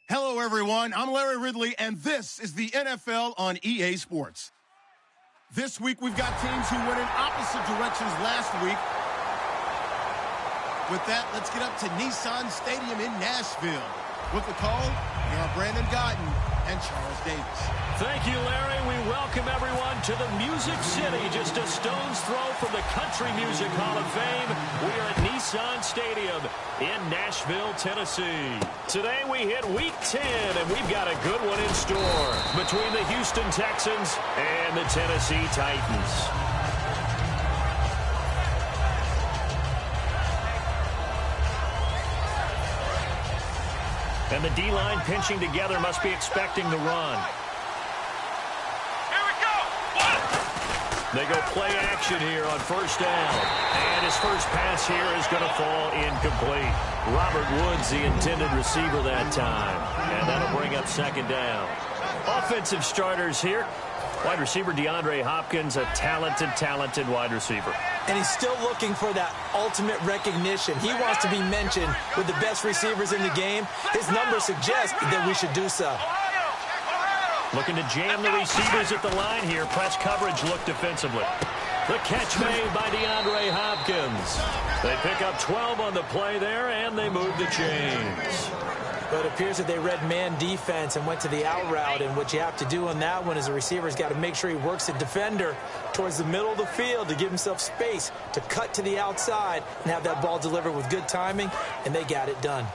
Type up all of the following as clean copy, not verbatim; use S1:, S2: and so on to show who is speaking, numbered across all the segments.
S1: Hello, everyone. I'm Larry Ridley, and this is the NFL on EA Sports. This week, we've got teams who went in opposite directions last week. With that, let's get up to Nissan Stadium in Nashville. With the call, here are Brandon Gotton and Charles Davis.
S2: Thank you, Larry. We welcome everyone to the Music City, just a stone's throw from the Country Music Hall of Fame. We are at Nissan Stadium in Nashville, Tennessee. Today we hit Week 10, and we've got a good one in store between the Houston Texans and the Tennessee Titans. And the D-line pinching together must be expecting the run.
S3: Here we go. What?
S2: They go play action here on first down. And his first pass here is going to fall incomplete. Robert Woods, the intended receiver that time. And that'll bring up second down. Offensive starters here. Wide receiver DeAndre Hopkins, a talented wide receiver.
S4: And he's still looking for that ultimate recognition. He wants to be mentioned with the best receivers in the game. His numbers suggest that we should do so.
S2: Looking to jam the receivers at the line here. Press coverage look defensively. The catch made by DeAndre Hopkins. They pick up 12 on the play there, and they move the chains.
S4: But it appears that they read man defense and went to the out route. And what you have to do on that one is the receiver's got to make sure he works the defender towards the middle of the field to give himself space to cut to the outside and have that ball delivered with good timing, and they got it done.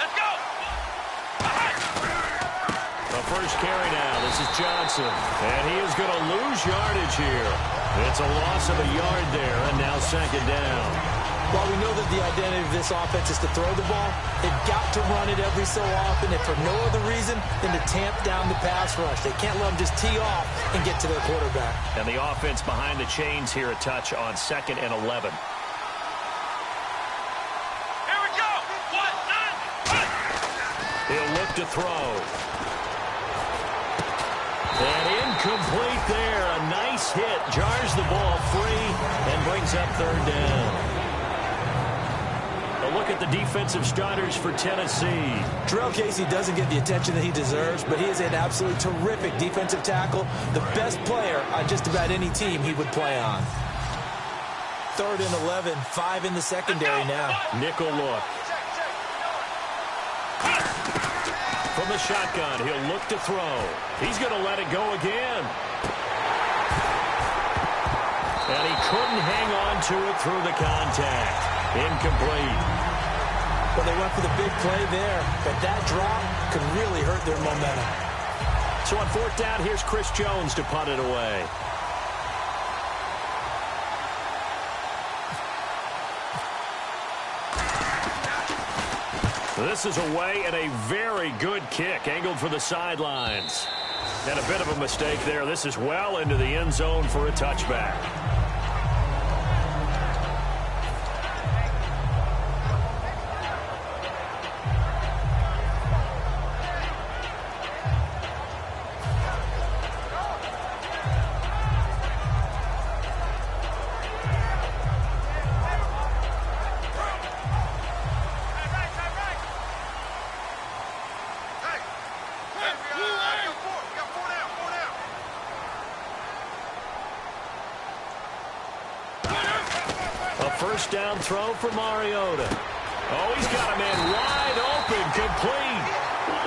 S3: Let's go.
S2: The first carry now. This is Johnson. And he is going to lose yardage here. It's a loss of a yard there, and now second down.
S4: While we know that the identity of this offense is to throw the ball, they've got to run it every so often, and for no other reason than to tamp down the pass rush. They can't let them just tee off and get to their quarterback.
S2: And the offense behind the chains here a touch on 2nd and 11.
S3: Here we go. 1, 9, 1.
S2: He'll look to throw. And incomplete there. A nice hit. Jars the ball free and brings up third down. A look at the defensive starters for Tennessee.
S4: Terrell Casey doesn't get the attention that he deserves, but he is an absolutely terrific defensive tackle, the best player on just about any team he would play on. 3rd and 11, 5 in the secondary now.
S2: Nickel look. From the shotgun, he'll look to throw. He's going to let it go again. And he couldn't hang on to it through the contact. Incomplete.
S4: Well, they went for the big play there, but that drop could really hurt their momentum.
S2: So on 4th down, here's Chris Jones to punt it away. This is away and a very good kick, angled for the sidelines. And a bit of a mistake there. This is well into the end zone for a touchback. First down throw for Mariota. Oh, he's got a man wide open, complete.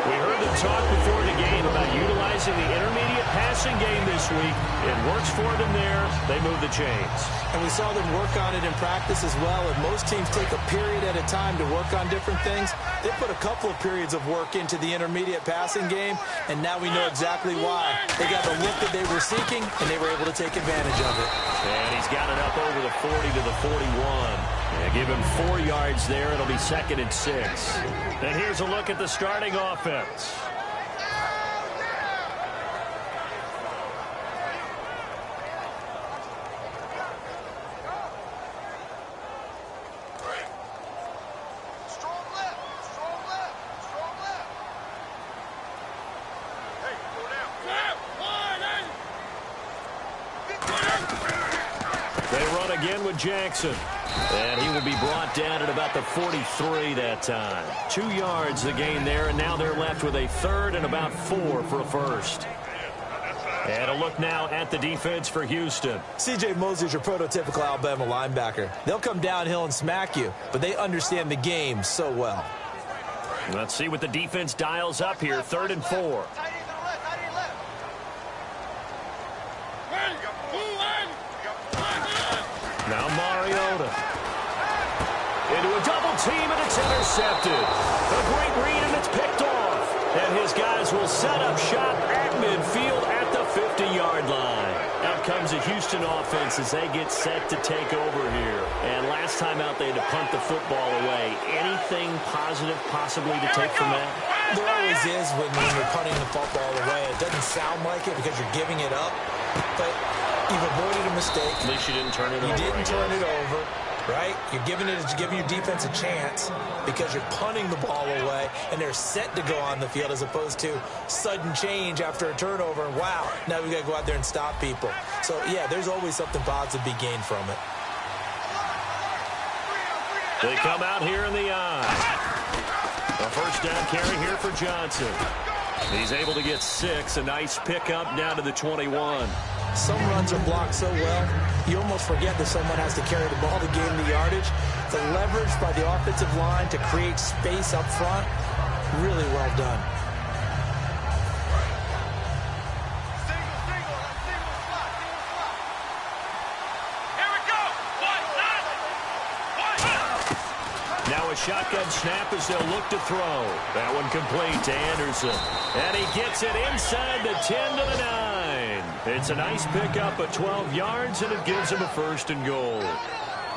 S2: We heard them talk before the game about utilizing the intermediate passing game this week. It works for them there. They move the chains.
S4: And we saw them work on it in practice as well. And most teams take a period at a time to work on different things. They put a couple of periods of work into the intermediate passing game, and now we know exactly why. They got the look that they were seeking, and they were able to take advantage of it.
S2: And he's got it up over the 40 to the 41. Yeah, give him 4 yards there. It'll be 2nd and 6. And here's a look at the starting offense. They run again with Jackson. And he will be brought down at about the 43 that time. 2 yards the gain there, and now they're left with a third and about 4 for a first. And a look now at the defense for Houston.
S4: C.J. Mosley's your prototypical Alabama linebacker. They'll come downhill and smack you, but they understand the game so well.
S2: Let's see what the defense dials up here. 3rd and 4. Now Mariota. Into a double team, and it's intercepted. A great read, and it's picked off. And his guys will set up shop at midfield at the 50-yard line. Out comes the Houston offense as they get set to take over here. And last time out, they had to punt the football away. Anything positive possibly to take from that?
S4: There always is when you're punting the football away. It doesn't sound like it because you're giving it up, but you've avoided a mistake.
S2: At least you didn't turn it over.
S4: You didn't turn it over, right? You're giving your defense a chance because you're punting the ball away, and they're set to go on the field as opposed to sudden change after a turnover. And wow, now we got to go out there and stop people. So, yeah, there's always something positive to be gained from it.
S2: They come out here in the eye. A first down carry here for Johnson. He's able to get 6. A nice pickup down to the 21.
S4: Some runs are blocked so well, you almost forget that someone has to carry the ball to gain the yardage. The leverage by the offensive line to create space up front, really well done.
S2: Now a shotgun snap as they'll look to throw. That one complete to Anderson. And he gets it inside the 10 to the 9. It's a nice pickup of 12 yards, and it gives him a 1st and goal.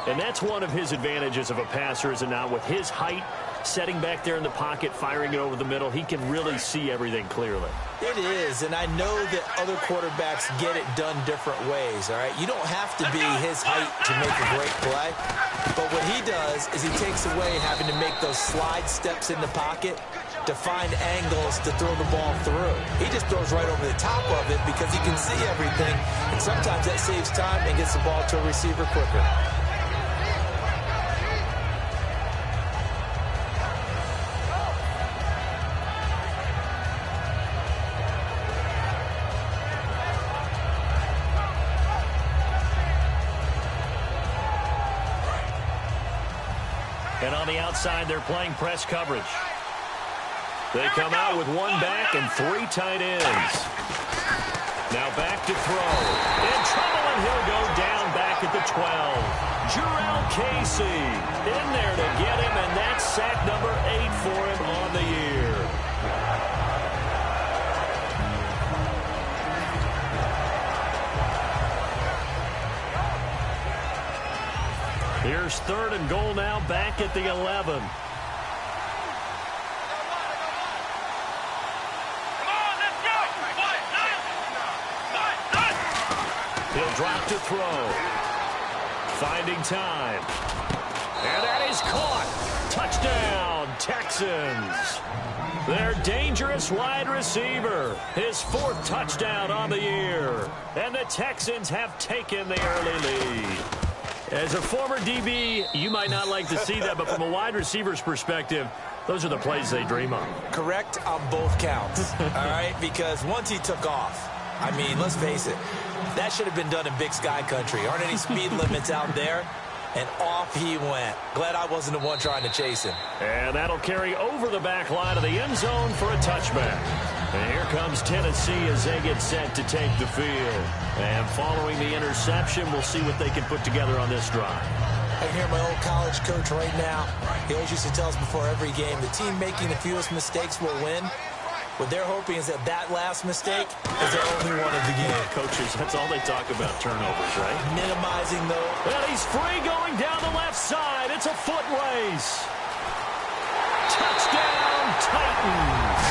S2: And that's one of his advantages of a passer, is it not? With his height, setting back there in the pocket, firing it over the middle, he can really see everything clearly.
S4: It is, and I know that other quarterbacks get it done different ways, all right? You don't have to be his height to make a great play, but what he does is he takes away having to make those slide steps in the pocket to find angles to throw the ball through. He just throws right over the top of it because he can see everything, and sometimes that saves time and gets the ball to a receiver quicker.
S2: And on the outside, they're playing press coverage. They come out with 1 back and 3 tight ends. Now back to throw. In trouble, and he'll go down back at the 12. Jarrell Casey in there to get him, and that's sack number 8 for him on the year. Here's 3rd and goal now, back at the 11. He'll drop to throw. Finding time. And that is caught. Touchdown, Texans. Their dangerous wide receiver. His 4th touchdown on the year. And the Texans have taken the early lead. As a former DB, you might not like to see that, but from a wide receiver's perspective, those are the plays they dream of.
S4: Correct on both counts, all right? Because once he took off, I mean, let's face it, that should have been done in Big Sky country. Aren't any speed limits out there? And off he went. Glad I wasn't the one trying to chase him.
S2: And that'll carry over the back line of the end zone for a touchback. And here comes Tennessee as they get set to take the field. And following the interception, we'll see what they can put together on this drive.
S4: I hear my old college coach right now. He always used to tell us before every game, the team making the fewest mistakes will win. What they're hoping is that that last mistake is their only one of the game.
S2: Coaches, that's all they talk about, turnovers, right?
S4: Minimizing those.
S2: And he's free going down the left side. It's a foot race. Touchdown, Titans.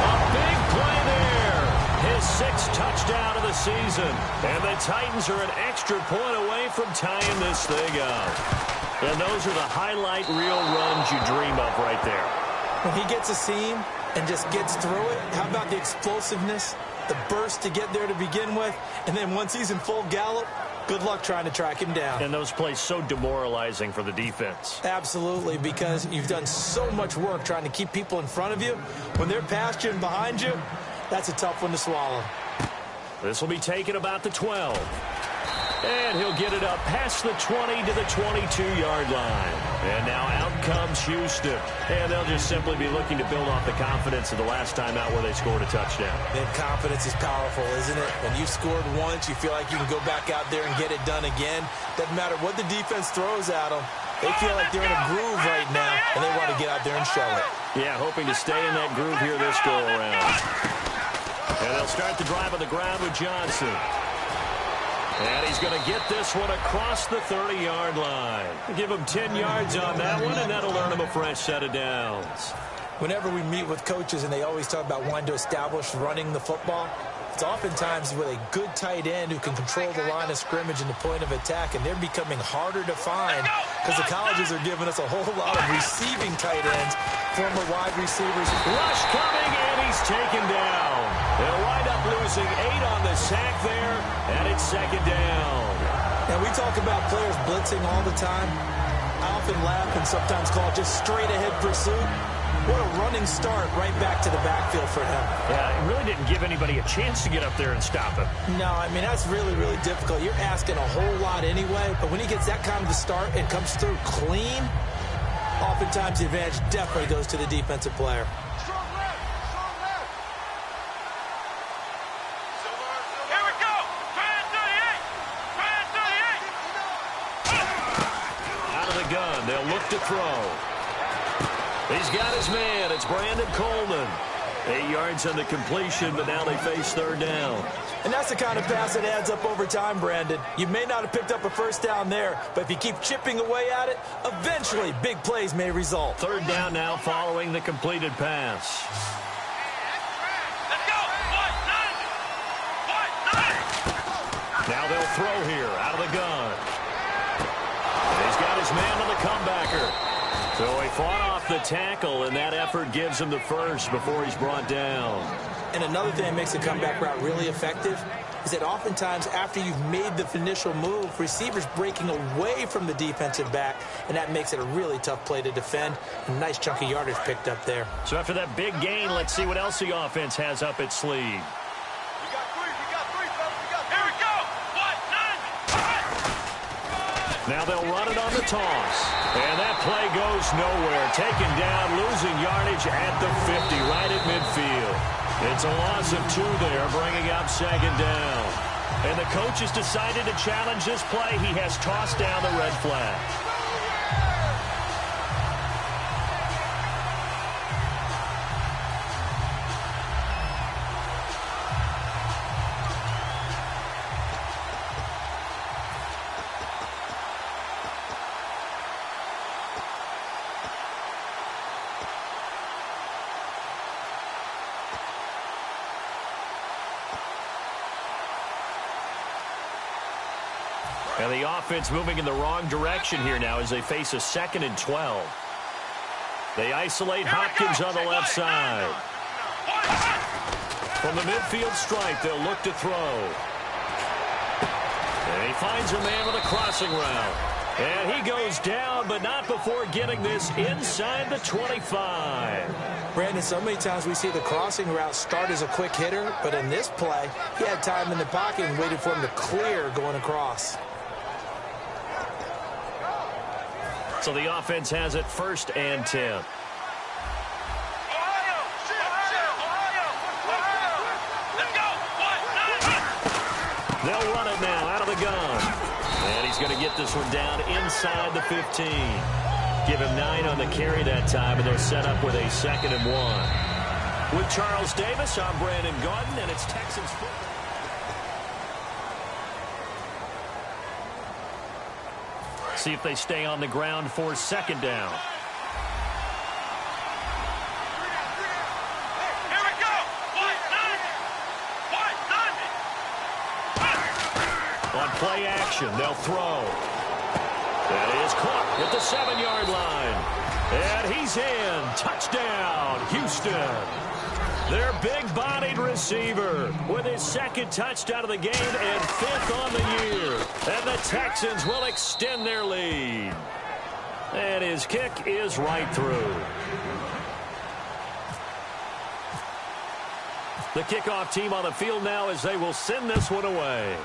S2: A big play there. His 6th touchdown of the season. And the Titans are an extra point away from tying this thing up. And those are the highlight reel runs you dream of right there.
S4: When he gets a seam and just gets through it, how about the explosiveness the burst to get there to begin with, and then once he's in full gallop, good luck trying to track him down.
S2: And those plays so demoralizing for the defense.
S4: Absolutely, because you've done so much work trying to keep people in front of you. When they're past you and behind you, that's a tough one to swallow.
S2: This will be taken about the 12. And he'll get it up past the 20 to the 22-yard line. And now out comes Houston. And they'll just simply be looking to build off the confidence of the last time out where they scored a touchdown.
S4: And confidence is powerful, isn't it? When you've scored once, you feel like you can go back out there and get it done again. Doesn't matter what the defense throws at them. They feel like they're in a groove right now, and they want to get out there and show it.
S2: Yeah, hoping to stay in that groove here this go-around. And they'll start the drive on the ground with Johnson. And he's going to get this one across the 30-yard line. Give him 10 yards on that one, and that'll earn him a fresh set of downs.
S4: Whenever we meet with coaches and they always talk about wanting to establish running the football, it's oftentimes with a good tight end who can control the line of scrimmage and the point of attack, and they're becoming harder to find because the colleges are giving us a whole lot of receiving tight ends, former wide receivers.
S2: Rush coming, and he's taken down. They'll wind up losing 8 on the sack there, and it's second down.
S4: And we talk about players blitzing all the time. I often laugh and sometimes call it just straight-ahead pursuit. What a running start right back to the backfield for him.
S2: Yeah, it really didn't give anybody a chance to get up there and stop him.
S4: No, I mean, that's really, really difficult. You're asking a whole lot anyway, but when he gets that kind of a start and comes through clean, oftentimes the advantage definitely goes to the defensive player.
S3: Here we go. Try it 38. Try it 38.
S2: Out of the gun, they'll look to throw. He's got his man. It's Brandon Coleman. 8 yards on the completion, but now they face third down.
S4: And that's the kind of pass that adds up over time, Brandon. You may not have picked up a first down there, but if you keep chipping away at it, eventually big plays may result.
S2: Third down now following the completed pass.
S3: Let's go. What?
S2: Now they'll throw here out of the gun. And he's got his man on the comebacker. So he fought off the tackle, and that effort gives him the first before he's brought down.
S4: And another thing that makes the comeback route really effective is that oftentimes after you've made the initial move, receivers breaking away from the defensive back, and that makes it a really tough play to defend. A nice chunk of yardage picked up there.
S2: So after that big gain, let's see what else the offense has up its sleeve.
S3: We got three, fellas. Here we go. What? 9.
S2: Now they'll run it on the toss. And that play goes nowhere. Taken down, losing yardage at the 50, right at midfield. It's a loss of 2 there, bringing up second down. And the coach has decided to challenge this play. He has tossed down the red flag. And the offense moving in the wrong direction here now as they face a 2nd and 12. They isolate Hopkins on the left side. From the midfield stripe, they'll look to throw. And he finds a man with a crossing route. And he goes down, but not before getting this inside the 25.
S4: Brandon, so many times we see the crossing route start as a quick hitter, but in this play, he had time in the pocket and waited for him to clear going across.
S2: So the offense has it 1st and 10.
S3: Ohio. Let's go. What? 9.
S2: They'll run it now out of the gun. And he's going to get this one down inside the 15. Give him 9 on the carry that time, and they're set up with a 2nd and 1. With Charles Davis, I'm Brandon Gaudin, and it's Texans football. See if they stay on the ground for 2nd down.
S3: Here we go. What? 9.
S2: On play action, they'll throw. That is caught at the 7-yard line. And he's in. Touchdown, Houston. Their big-bodied receiver with his second touchdown of the game and 5th on the year. And the Texans will extend their lead. And his kick is right through. The kickoff team on the field now as they will send this one away.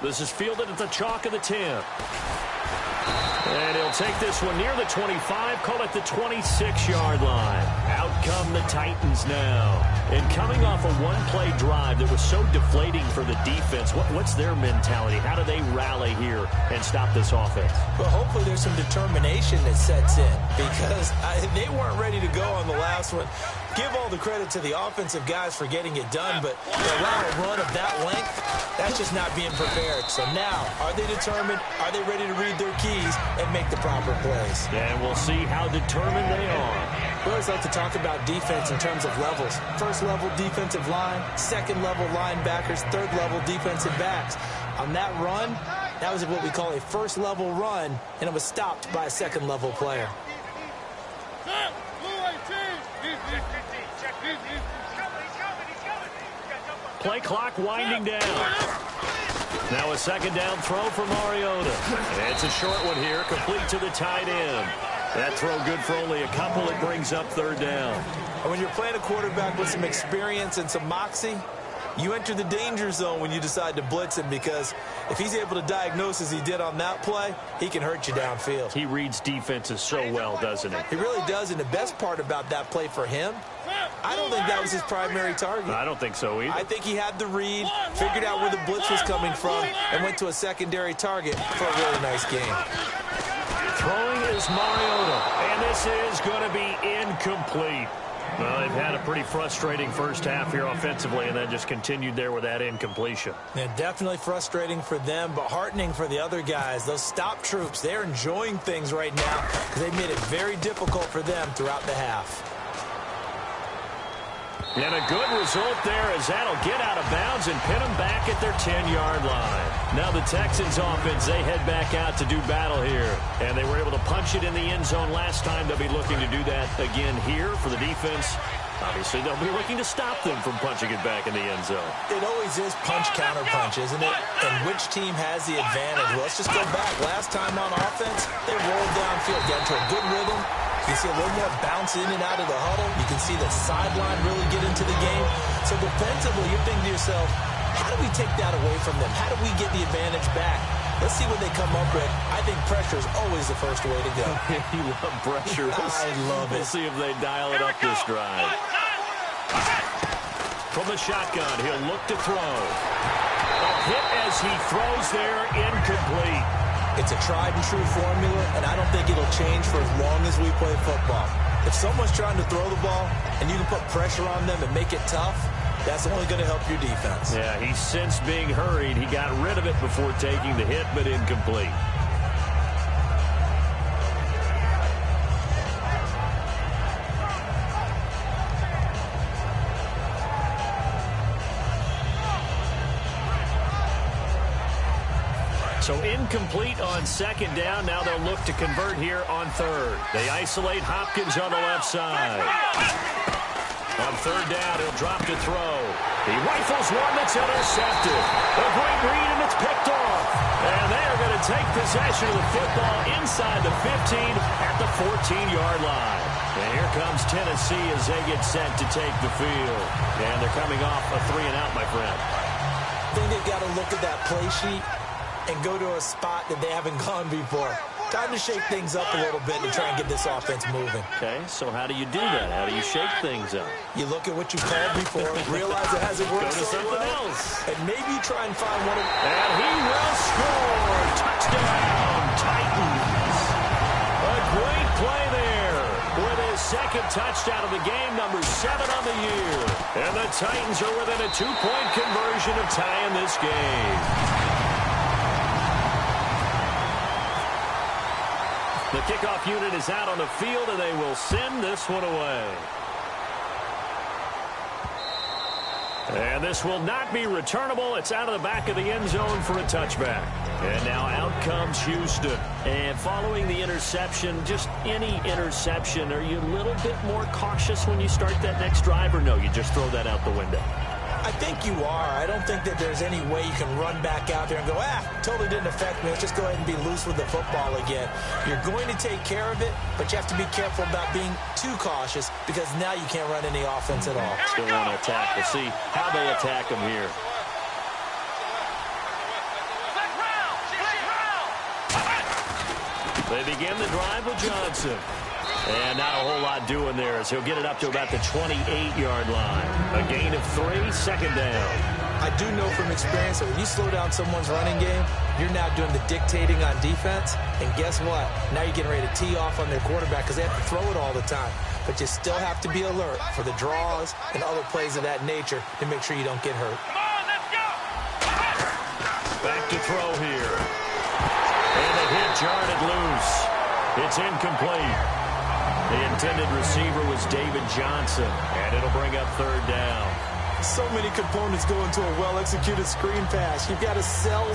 S2: This is fielded at the chalk of the 10. And he'll take this one near the 25, call it the 26-yard line. Out come the Titans now. And coming off a one-play drive that was so deflating for the defense, what's their mentality? How do they rally here and stop this offense?
S4: Well, hopefully there's some determination that sets in because they weren't ready to go on the last one. Give all the credit to the offensive guys for getting it done, but to allow a run of that length, that's just not being prepared. So now, are they determined? Are they ready to read their keys and make the proper plays?
S2: And we'll see how determined they are.
S4: We always like to talk about defense in terms of levels. First level defensive line, second level linebackers, third level defensive backs. On that run, that was what we call a first level run, and it was stopped by a second level player.
S2: Play clock winding down. Now a second down throw for Mariota. It's a short one here, complete to the tight end. That throw good for only a couple. It brings up 3rd down.
S4: And when you're playing a quarterback with some experience and some moxie, you enter the danger zone when you decide to blitz him because if he's able to diagnose as he did on that play, he can hurt you downfield.
S2: He reads defenses so well, doesn't he?
S4: He really does, and the best part about that play for him, I don't think that was his primary target.
S2: I don't think so either.
S4: I think he had the read, figured out where the blitz was coming from, and went to a secondary target for a really nice game.
S2: Throwing is Mariota, and this is going to be incomplete. Well, they've had a pretty frustrating first half here offensively, and then just continued there with that incompletion.
S4: Yeah, definitely frustrating for them, but heartening for the other guys. Those stop troops, they're enjoying things right now because they've made it very difficult for them throughout the half.
S2: And a good result there as that'll get out of bounds and pin them back at their 10-yard line. Now the Texans offense, they head back out to do battle here. And they were able to punch it in the end zone last time. They'll be looking to do that again here for the defense. Obviously, they'll be looking to stop them from punching it back in the end zone.
S4: It always is punch-counter-punch, isn't it? And which team has the advantage? Well, let's just go back. Last time on offense, they rolled downfield, got into a good rhythm. You can see a little more bounce in and out of the huddle. You can see the sideline really get into the game. So defensively, you're thinking to yourself, how do we take that away from them? How do we get the advantage back? Let's see what they come up with. I think pressure is always the first way to go.
S2: You love pressure.
S4: I love it.
S2: We'll see if they dial it up this drive. From the shotgun, he'll look to throw. A hit as he throws there, incomplete.
S4: It's a tried-and-true formula, and I don't think it'll change for as long as we play football. If someone's trying to throw the ball and you can put pressure on them and make it tough, that's only going to help your defense.
S2: Yeah, he sensed being hurried. He got rid of it before taking the hit, but incomplete. So incomplete on second down. Now they'll look to convert here on 3rd. They isolate Hopkins on the left side. On 3rd down, he'll drop to throw. He rifles one that's intercepted. A great read, and it's picked off. And they are going to take possession of the football inside the 15 at the 14-yard line. And here comes Tennessee as they get set to take the field. And they're coming off a 3-and-out, my friend.
S4: I think they've got to look at that play sheet and go to a spot that they haven't gone before. Time to shake things up a little bit to try and get this offense moving.
S2: Okay, so how do you do that? How do you shake things up?
S4: You look at what you called before, realize it hasn't worked
S2: Go to
S4: so
S2: something
S4: well,
S2: else.
S4: and maybe you try and find one of...
S2: And he will score! Touchdown, Titans! A great play there with his second touchdown of the game, number 7 on the year. And the Titans are within a 2-point conversion of tying this game. The kickoff unit is out on the field, and they will send this one away. And this will not be returnable. It's out of the back of the end zone for a touchback. And now out comes Houston. And following the interception, just any interception, are you a little bit more cautious when you start that next drive, or no, you just throw that out the window?
S4: I think you are. I don't think that there's any way you can run back out there and go, totally didn't affect me. Let's just go ahead and be loose with the football again. You're going to take care of it, but you have to be careful about being too cautious because now you can't run any offense at all.
S2: Still want to attack. We'll see how they attack them here. They begin the drive with Johnson. And not a whole lot doing there as he'll get it up to about the 28-yard line. A gain of 3, second down.
S4: I do know from experience that when you slow down someone's running game, you're now doing the dictating on defense. And guess what? Now you're getting ready to tee off on their quarterback because they have to throw it all the time. But you still have to be alert for the draws and other plays of that nature to make sure you don't get hurt.
S3: Come on, let's go!
S2: Back to throw here. And the hit jarred it loose. It's incomplete. The intended receiver was David Johnson, and it'll bring up third down.
S4: So many components go into a well-executed screen pass. You've got to sell.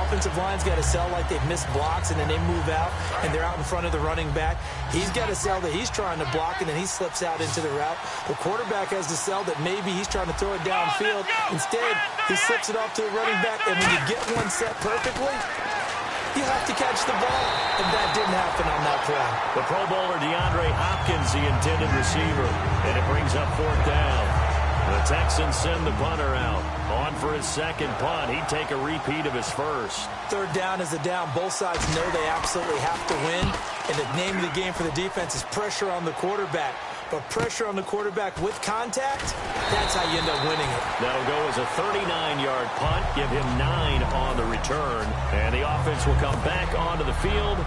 S4: Offensive line's got to sell like they've missed blocks, and then they move out, and they're out in front of the running back. He's got to sell that he's trying to block, and then he slips out into the route. The quarterback has to sell that maybe he's trying to throw it downfield. Instead, he slips it off to the running back, and when you get one set perfectly, you have to catch the ball, and that didn't happen on that play.
S2: The Pro Bowler DeAndre Hopkins, the intended receiver, and it brings up fourth down. The Texans send the punter out. On for his second punt. He'd take a repeat of his first.
S4: Third down is a down. Both sides know they absolutely have to win, and the name of the game for the defense is pressure on the quarterback. But pressure on the quarterback with contact, that's how you end up winning it.
S2: That'll go as a 39-yard punt, give him 9 on the return. And the offense will come back onto the field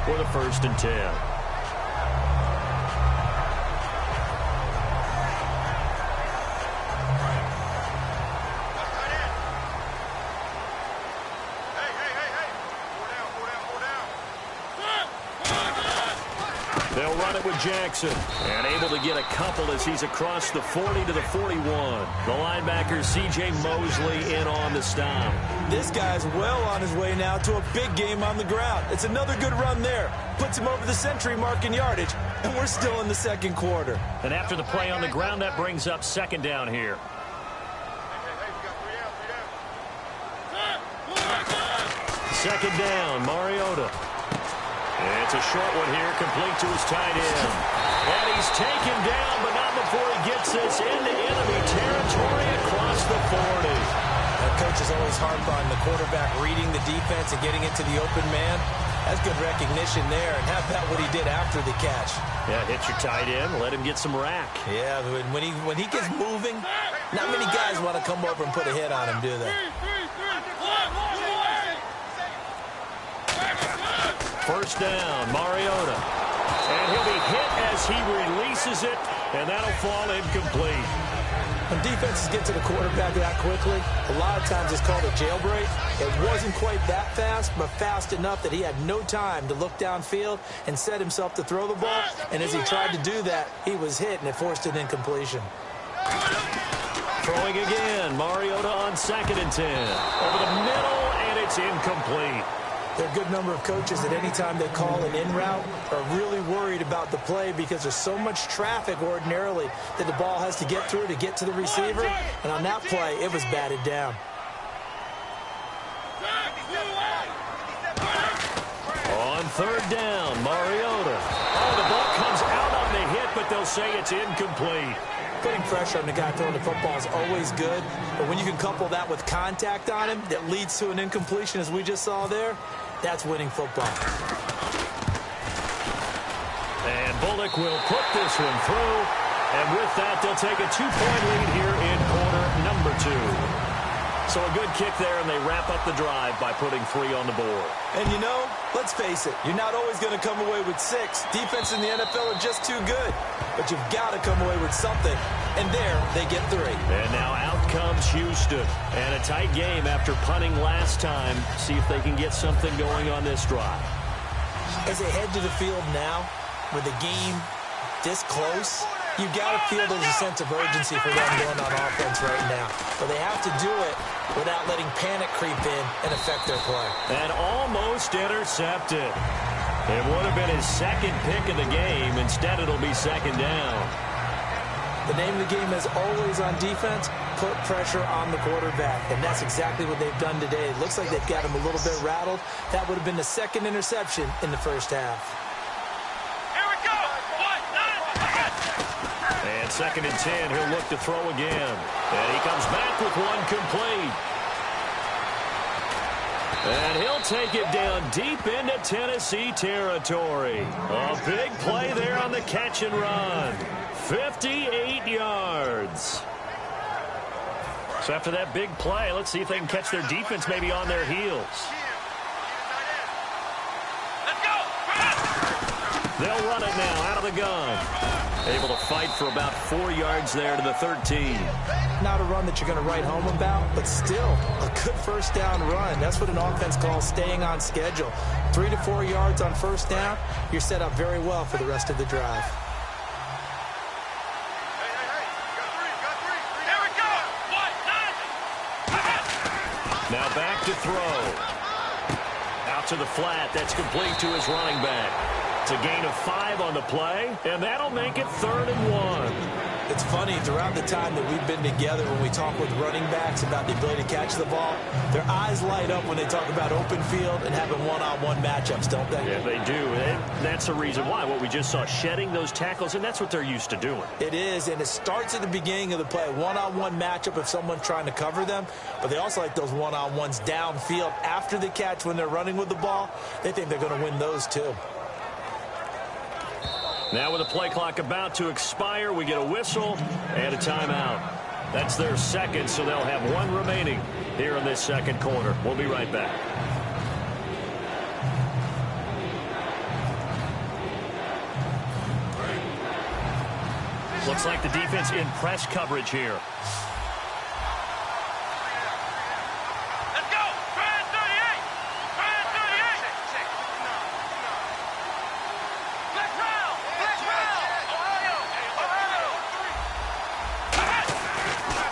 S2: for the 1st and 10. They'll run it with Jackson, and able to get a couple as he's across the 40 to the 41. The linebacker, C.J. Mosley, in on the stop.
S4: This guy's well on his way now to a big game on the ground. It's another good run there. Puts him over the century mark in yardage, and we're still in the second quarter.
S2: And after the play on the ground, that brings up second down here. Second down, Mariota. It's a short one here, complete to his tight end. And he's taken down, but not before he gets this into enemy territory across the 40.
S4: That coach is always hard on the quarterback reading the defense and getting into the open man. That's good recognition there, and how about what he did after the catch?
S2: Yeah, hit your tight end, let him get some rack.
S4: Yeah, when he gets moving, not many guys want to come over and put a hit on him, do they?
S2: First down, Mariota. And he'll be hit as he releases it, and that'll fall incomplete.
S4: When defenses get to the quarterback that quickly, a lot of times it's called a jailbreak. It wasn't quite that fast, but fast enough that he had no time to look downfield and set himself to throw the ball. And as he tried to do that, he was hit, and it forced an incompletion.
S2: Throwing again, Mariota on 2nd and 10. Over the middle, and it's incomplete.
S4: There are a good number of coaches that any time they call an in route are really worried about the play because there's so much traffic ordinarily that the ball has to get through to get to the receiver. And on that play, it was batted down.
S2: On 3rd down, Mariota. Oh, the ball comes out on the hit, but they'll say it's incomplete.
S4: Putting pressure on the guy throwing the football is always good, but when you can couple that with contact on him that leads to an incompletion, as we just saw there, that's winning football.
S2: And Bullock will put this one through, and with that, they'll take a 2-point lead here in quarter number 2. So a good kick there, and they wrap up the drive by putting 3 on the board.
S4: And you know, let's face it, you're not always going to come away with 6. Defense in the NFL are just too good. But you've got to come away with something. And there, they get 3.
S2: And now out comes Houston. And a tight game after punting last time. See if they can get something going on this drive.
S4: As they head to the field now, with the game this close, you've got to feel there's a sense of urgency for them going on offense right now. But they have to do it without letting panic creep in and affect their play.
S2: And almost intercepted. It would have been his second pick of the game. Instead, it'll be second down.
S4: The name of the game is always on defense, put pressure on the quarterback. And that's exactly what they've done today. It looks like they've got him a little bit rattled. That would have been the second interception in the first half.
S3: Here we go. 1, 9.
S2: And second and 10, he'll look to throw again. And he comes back with one complete. And he'll take it down deep into Tennessee territory. A big play there on the catch and run. 58 yards. So after that big play, let's see if they can catch their defense maybe on their heels.
S3: Let's go.
S2: They'll run it now out of the gun. Able to fight for about 4 yards there to the 13.
S4: Not a run that you're going to write home about, but still a good first down run. That's what an offense calls staying on schedule. 3 to 4 yards on first down, you're set up very well for the rest of the drive.
S2: Now back to throw. Out to the flat. That's complete to his running back. It's a gain of 5 on the play, and that'll make it 3rd and 1.
S4: It's funny, throughout the time that we've been together, when we talk with running backs about the ability to catch the ball, their eyes light up when they talk about open field and having one-on-one matchups, don't they?
S2: Yeah, they do. And that's the reason why. What we just saw, shedding those tackles, and that's what they're used to doing.
S4: It is, and it starts at the beginning of the play. One-on-one matchup if someone's trying to cover them, but they also like those one-on-ones downfield after the catch when they're running with the ball. They think they're going to win those too.
S2: Now with the play clock about to expire, we get a whistle and a timeout. That's their second, so they'll have 1 remaining here in this second quarter. We'll be right back. Looks like the defense in press coverage here.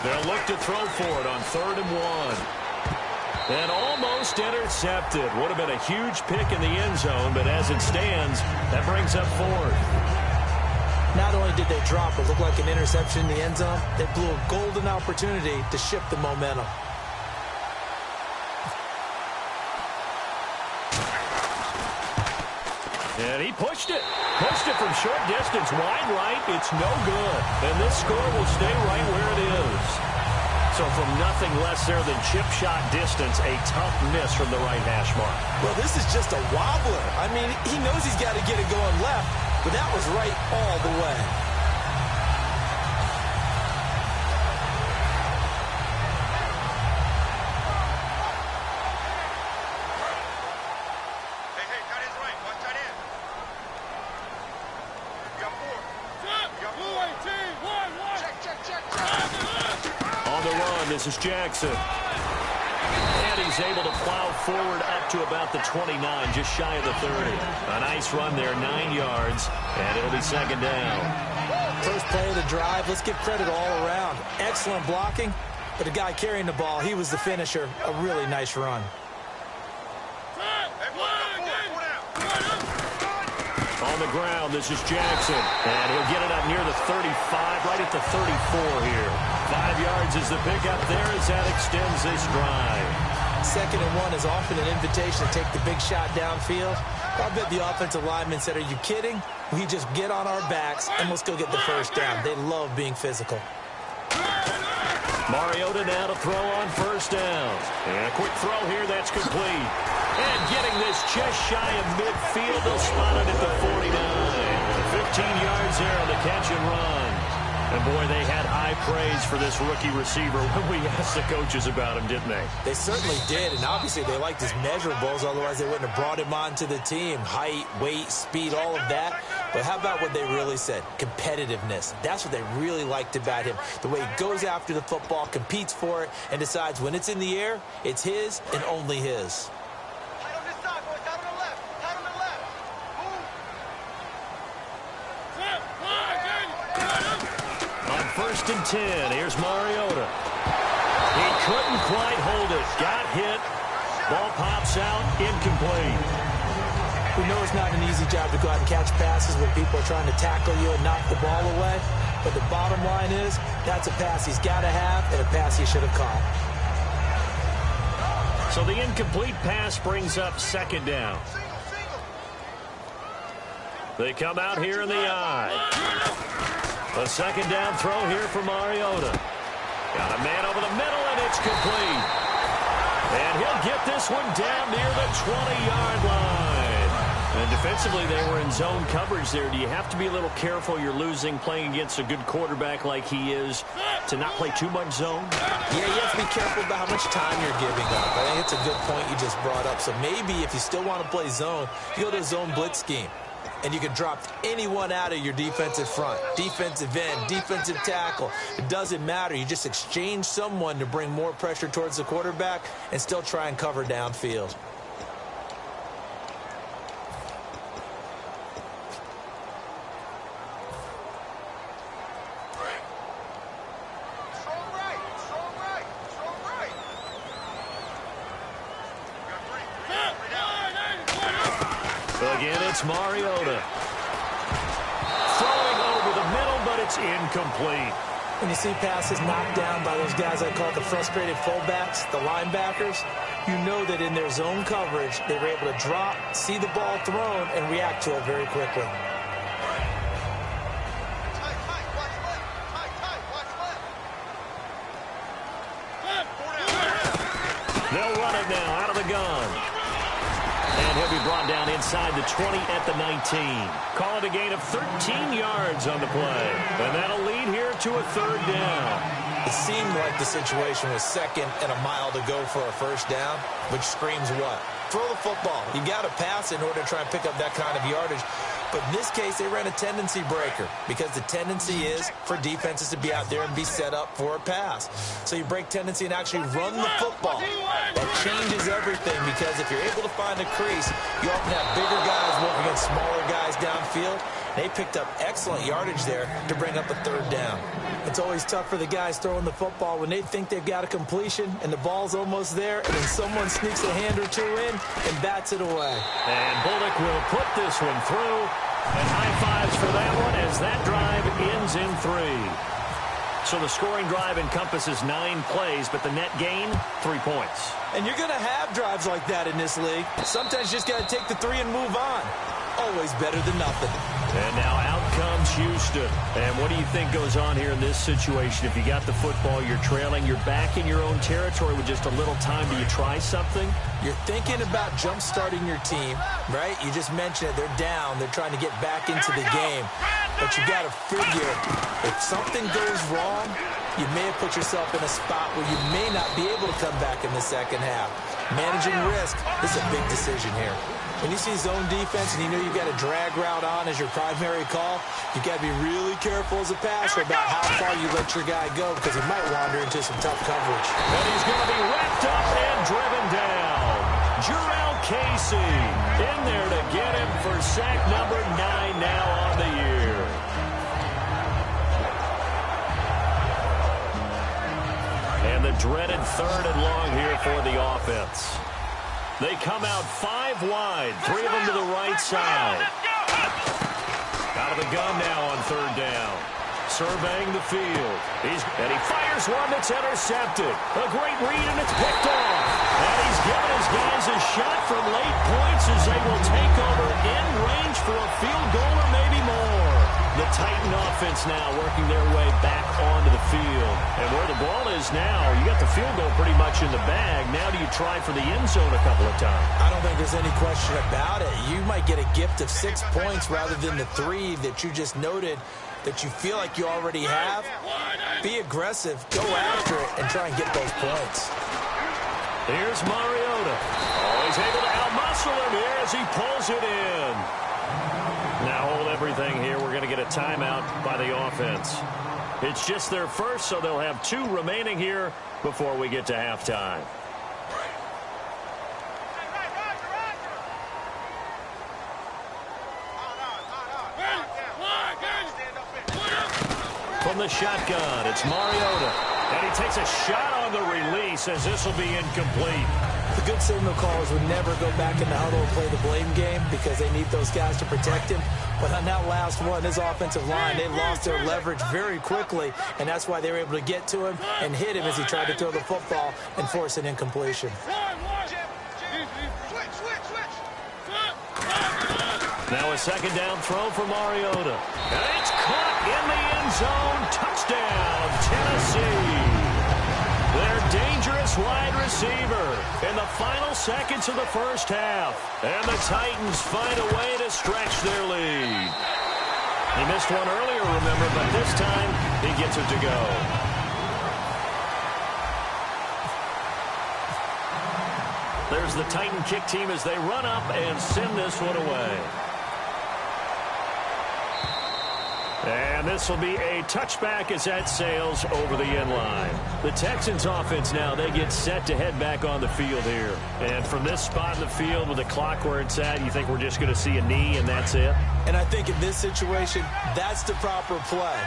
S2: They'll look to throw for it on 3rd and 1. And almost intercepted. Would have been a huge pick in the end zone, but as it stands, that brings up 4th.
S4: Not only did they drop what looked like an interception in the end zone, they blew a golden opportunity to shift the momentum.
S2: And he pushed it. Pushed it from short distance, wide right. It's no good. And this score will stay right where it is. So from nothing less there than chip shot distance, a tough miss from the right hash mark.
S4: Well, this is just a wobbler. I mean, he knows he's got to get it going left, but that was right all the way.
S2: This is Jackson. And he's able to plow forward up to about the 29, just shy of the 30. A nice run there, 9 yards, and it'll be second down.
S4: First play of the drive, let's give credit all around. Excellent blocking, but the guy carrying the ball, he was the finisher. A really nice run.
S2: On the ground, this is Jackson. And he'll get it up near the 35, right at the 34 here. 5 yards is the pickup there as that extends this drive.
S4: 2nd and 1 is often an invitation to take the big shot downfield. I bet the offensive lineman said, are you kidding? We just get on our backs and let's go get the first down. They love being physical.
S2: Mariota now to throw on first down. And a quick throw here, that's complete. And getting this just shy of midfield, they'll spot it at the 49. 15 yards there on the catch and run. And, boy, they had high praise for this rookie receiver when we asked the coaches about him, didn't they?
S4: They certainly did, and obviously they liked his measurables, otherwise they wouldn't have brought him onto the team. Height, weight, speed, all of that. But how about what they really said? Competitiveness. That's what they really liked about him. The way he goes after the football, competes for it, and decides when it's in the air, it's his and only his.
S2: On 1st and 10, here's Mariota. He couldn't quite hold it. Got hit. Ball pops out, incomplete.
S4: We know it's not an easy job to go out and catch passes when people are trying to tackle you and knock the ball away. But the bottom line is, that's a pass he's got to have and a pass he should have caught.
S2: So the incomplete pass brings up second down. They come out here in the I. A second down throw here for Mariota. Got a man over the middle, and it's complete. And he'll get this one down near the 20-yard line. And defensively, they were in zone coverage there. Do you have to be a little careful? You're losing playing against a good quarterback like he is to not play too much zone?
S4: Yeah, you have to be careful about how much time you're giving up. I think it's a good point you just brought up. So maybe if you still want to play zone, you go to a zone blitz scheme. And you can drop anyone out of your defensive front, defensive end, defensive tackle. It doesn't matter. You just exchange someone to bring more pressure towards the quarterback and still try and cover downfield.
S2: Again, it's Mariota. Throwing over the middle, but it's incomplete.
S4: When you see passes knocked down by those guys I call the frustrated fullbacks, the linebackers, you know that in their zone coverage, they were able to drop, see the ball thrown, and react to it very quickly.
S2: They'll run it now out of the gun. And he'll be brought down inside the 20 at the 19. Call it a gain of 13 yards on the play. And that'll lead here to a third down.
S4: It seemed like the situation was second and a mile to go for a first down, which screams what? Throw the football. You got to pass in order to try and pick up that kind of yardage. But in this case, they ran a tendency breaker because the tendency is for defenses to be out there and be set up for a pass. So you break tendency and actually run the football. That changes everything because if you're able to find a crease, you often have bigger guys working against smaller guys downfield. They picked up excellent yardage there to bring up a third down. It's always tough for the guys throwing the football when they think they've got a completion and the ball's almost there, and then someone sneaks a hand or two in and bats it away.
S2: And Bullock will put this one through. And high fives for that one as that drive ends in 3. So the scoring drive encompasses 9 plays, but the net gain, 3 points.
S4: And you're going to have drives like that in this league. Sometimes you just got to take the 3 and move on. Always better than nothing.
S2: And now out comes Houston. And what do you think goes on here in this situation? If you got the football, you're trailing, you're back in your own territory with just a little time. Do you try something?
S4: You're thinking about jump-starting your team, right? You just mentioned it. They're down. They're trying to get back into the game. But you got to figure if something goes wrong, you may have put yourself in a spot where you may not be able to come back in the second half. Managing risk is a big decision here. When you see zone defense and you know you've got a drag route on as your primary call, you've got to be really careful as a passer about how far you let your guy go because he might wander into some tough coverage.
S2: And he's going to be wrapped up and driven down. Jarrell Casey in there to get him for sack number 9 now on the year. And the dreaded third and long here for the offense. They come out 5 wide, 3 of them to the right side. Out of the gun now on third down. Surveying the field. And he fires one that's intercepted. A great read, and it's picked off. And he's given his guys a shot from late points as they will take over in range for a field goal or maybe more. The Titan offense now working their way back onto the field. And where the ball is now, you got the field goal pretty much in the bag. Now do you try for the end zone a couple of times?
S4: I don't think there's any question about it. You might get a gift of 6 points rather than the 3 that you just noted that you feel like you already have. Be aggressive, go after it, and try and get those points.
S2: Here's Mariota. Oh, he's able to out-muscle him here as he pulls it in. Now hold everything here. We're going to get a timeout by the offense. It's just their first, so they'll have 2 remaining here before we get to halftime. From the shotgun, it's Mariota. And he takes a shot on And the release, as this will be incomplete.
S4: The good signal callers would never go back in the huddle and play the blame game because they need those guys to protect him. But on that last one, his offensive line, they lost their leverage very quickly, and that's why they were able to get to him and hit him as he tried to throw the football and force an incompletion.
S2: Now a second down throw for Mariota. And it's caught in the end zone. Touchdown, Tennessee. Their dangerous wide receiver in the final seconds of the first half. And the Titans find a way to stretch their lead. He missed one earlier, remember, but this time he gets it to go. There's the Titan kick team as they run up and send this one away. And this will be a touchback as that sails over the end line. The Texans offense now, they get set to head back on the field here. And from this spot in the field with the clock where it's at, you think we're just going to see a knee and that's it?
S4: And I think in this situation, that's the proper play.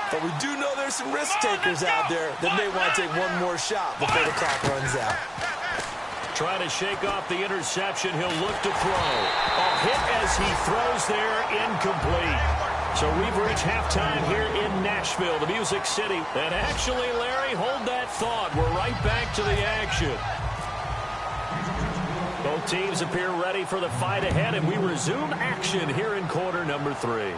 S4: But we do know there's some risk takers out there that may want to take one more shot before the clock runs out.
S2: Trying to shake off the interception, he'll look to throw. A hit as he throws there, incomplete. So we've reached halftime here in Nashville, the Music City. And actually, Larry, hold that thought. We're right back to the action. Both teams appear ready for the fight ahead, and we resume action here in quarter number 3.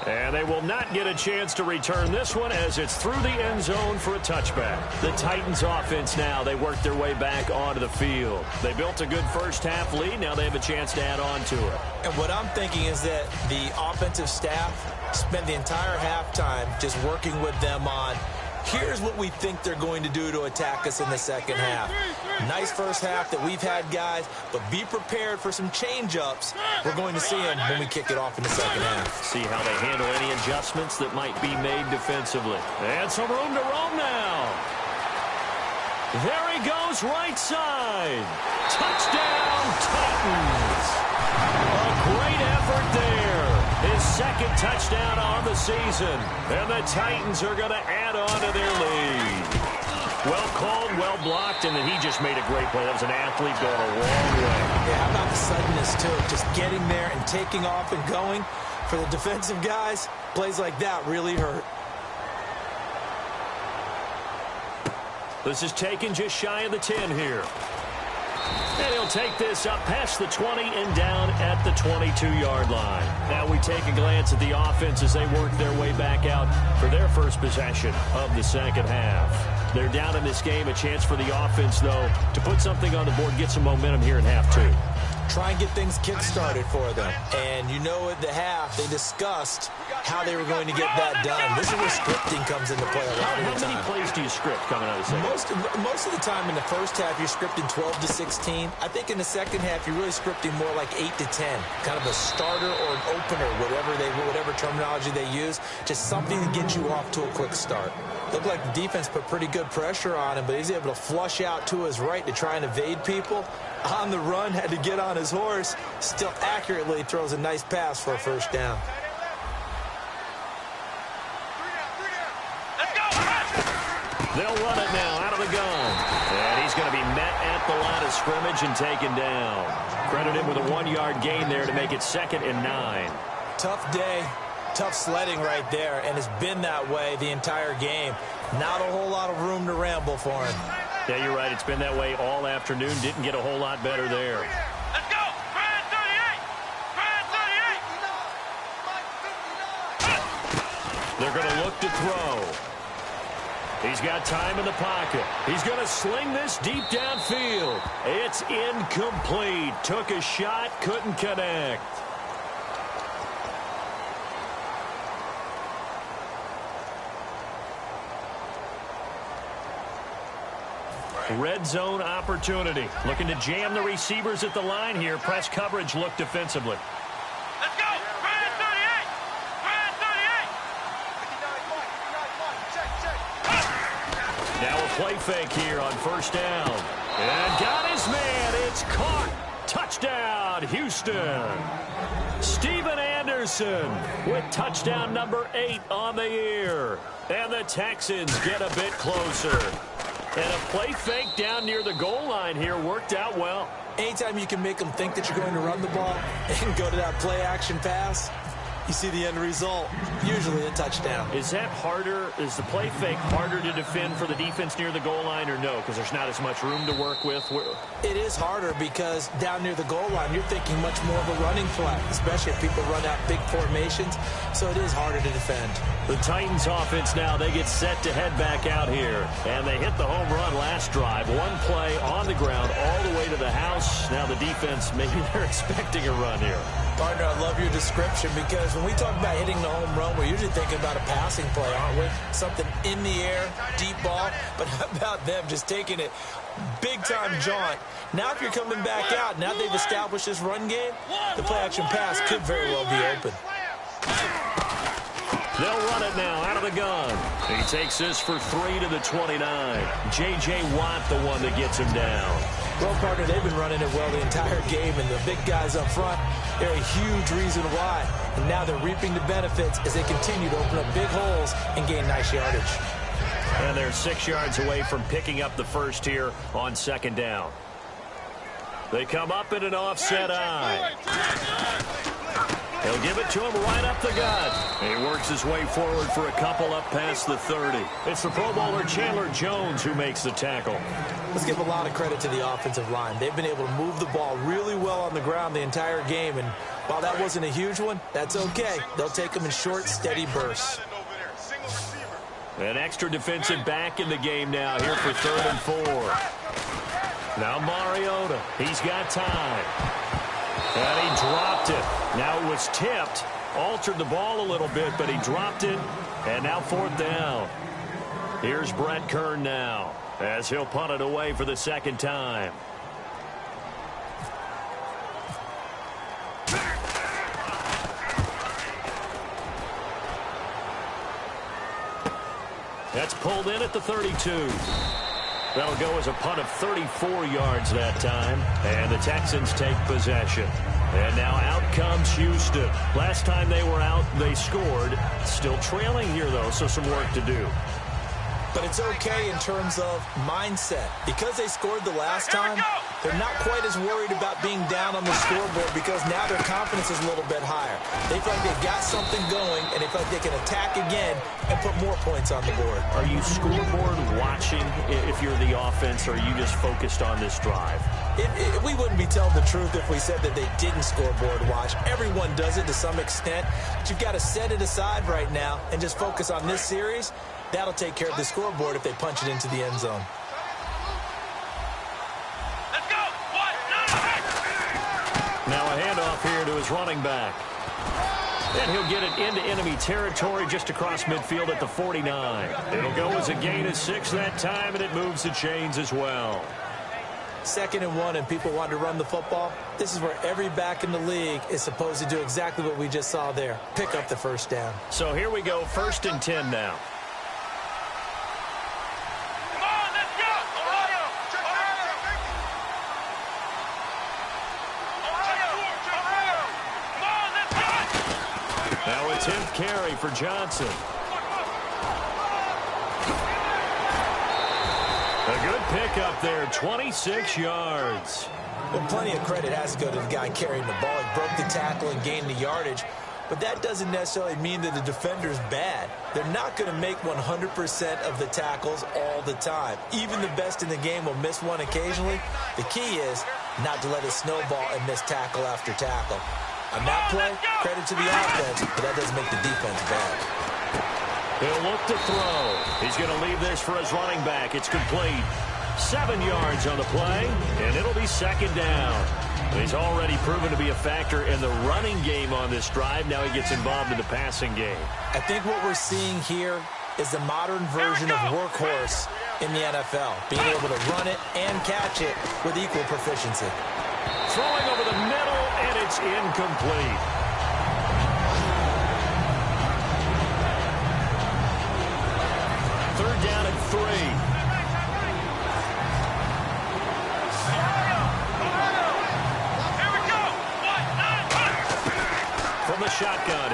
S2: And they will not get a chance to return this one as it's through the end zone for a touchback. The Titans offense now, they work their way back onto the field. They built a good first half lead. Now they have a chance to add on to it.
S4: And what I'm thinking is that the offensive staff spent the entire halftime just working with them on, here's what we think they're going to do to attack us in the second half. Nice first half that we've had, guys, but be prepared for some change-ups. We're going to see them when we kick it off in the second half.
S2: See how they handle any adjustments that might be made defensively. And some room to roam now. There he goes, right side. Touchdown, Titans. A great effort there. His second touchdown on the season. And the Titans are going to add on to their lead. Well called, well blocked, and then he just made a great play. That was an athlete going a long way.
S4: Yeah, how about the suddenness, too? Just getting there and taking off and going. For the defensive guys, plays like that really hurt.
S2: This is taken just shy of the 10 here. And he'll take this up past the 20 and down at the 22-yard line. Now we take a glance at the offense as they work their way back out for their first possession of the second half. They're down in this game. A chance for the offense, though, to put something on the board, get some momentum here in half 2.
S4: Try and get things kick-started for them. And you know at the half, they discussed how they were going to get that done. This is where scripting comes into play a lot of the time.
S2: How many plays do you script coming out of the second?
S4: Most of the time in the first half, you're scripting 12 to 16. I think in the second half, you're really scripting more like 8 to 10. Kind of a starter or an opener, whatever terminology they use. Just something to get you off to a quick start. Looked like the defense put pretty good pressure on him, but he's able to flush out to his right to try and evade people. On the run, had to get on his horse. Still accurately throws a nice pass for a first down.
S2: They'll run it now out of the gun. And he's going to be met at the line of scrimmage and taken down. Credit him with a 1-yard gain there to make it 2nd and 9.
S4: Tough day. Tough sledding right there, and it's been that way the entire game. Not a whole lot of room to ramble for him.
S2: Yeah, you're right. It's been that way all afternoon. Didn't get a whole lot better there.
S3: Let's go! Brad 38! Brad 38!
S2: They're going to look to throw. He's got time in the pocket. He's going to sling this deep downfield. It's incomplete. Took a shot, couldn't connect. Red zone opportunity. Looking to jam the receivers at the line here. Press coverage look defensively.
S3: Let's go! Brad 38! Brad 38!
S2: Now a play fake here on first down. And got his man. It's caught. Touchdown, Houston. Steven Anderson Jefferson with touchdown number 8 on the year. And the Texans get a bit closer. And a play fake down near the goal line here worked out well.
S4: Anytime you can make them think that you're going to run the ball and go to that play-action pass, you see the end result, usually a touchdown.
S2: Is that harder? Is the play fake harder to defend for the defense near the goal line or no? Because there's not as much room to work with.
S4: It is harder because down near the goal line, you're thinking much more of a running play, especially if people run out big formations. So it is harder to defend.
S2: The Titans offense now, they get set to head back out here. And they hit the home run last drive. One play on the ground all the way to the house. Now the defense, maybe they're expecting a run here.
S4: Partner, I love your description because when we talk about hitting the home run, we're usually thinking about a passing play, aren't we? Something in the air, deep ball. But how about them just taking it big-time jaunt? Now if you're coming back out, now they've established this run game, the play-action pass could very well be open.
S2: They'll run it now out of the gun. He takes this for 3 to the 29. J.J. Watt, the one that gets him down.
S4: Well, partner, they've been running it well the entire game, and the big guys up front, they're a huge reason why. And now they're reaping the benefits as they continue to open up big holes and gain nice yardage.
S2: And they're 6 yards away from picking up the first here on second down. They come up in an offset eye. He'll give it to him right up the gut. He works his way forward for a couple up past the 30. It's the Pro Bowler Chandler Jones who makes the tackle.
S4: Let's give a lot of credit to the offensive line. They've been able to move the ball really well on the ground the entire game. And while that wasn't a huge one, that's okay. They'll take them in short, steady bursts.
S2: An extra defensive back in the game now here for 3rd and 4. Now Mariota. He's got time. And he dropped it. Now it was tipped. Altered the ball a little bit, but he dropped it. And now 4th down. Here's Brett Kern now as he'll punt it away for the second time. That's pulled in at the 32. That'll go as a punt of 34 yards that time. And the Texans take possession. And now out comes Houston. Last time they were out, they scored. Still trailing here, though, so some work to do.
S4: But it's okay in terms of mindset. Because they scored the last time, they're not quite as worried about being down on the scoreboard because now their confidence is a little bit higher. They feel like they've got something going, and they feel like they can attack again and put more points on the board.
S2: Are you scoreboard watching if you're the offense, or are you just focused on this drive?
S4: We wouldn't be telling the truth if we said that they didn't scoreboard watch. Everyone does it to some extent. But you've got to set it aside right now and just focus on this series. That'll take care of the scoreboard if they punch it into the end zone.
S3: Let's go.
S2: Now a handoff here to his running back. And he'll get it into enemy territory just across midfield at the 49. It'll go as a gain of 6 that time, and it moves the chains as well.
S4: 2nd and 1, and people want to run the football. This is where every back in the league is supposed to do exactly what we just saw there. Pick up the first down.
S2: So here we go, 1st and 10 now. Now a 10th carry for Johnson. A good pickup there, 26 yards.
S4: Well, plenty of credit has to go to the guy carrying the ball. He broke the tackle and gained the yardage. But that doesn't necessarily mean that the defender's bad. They're not going to make 100% of the tackles all the time. Even the best in the game will miss one occasionally. The key is not to let it snowball and miss tackle after tackle. On that play, credit to the offense, but that doesn't make the defense bad.
S2: He'll look to throw. He's going to leave this for his running back. It's complete. 7 yards on the play, and it'll be 2nd down. He's already proven to be a factor in the running game on this drive. Now he gets involved in the passing game.
S4: I think what we're seeing here is the modern version of workhorse in the NFL, being able to run it and catch it with equal proficiency.
S2: Throwing over the middle, and it's incomplete. Third down and 3. From the shotgun,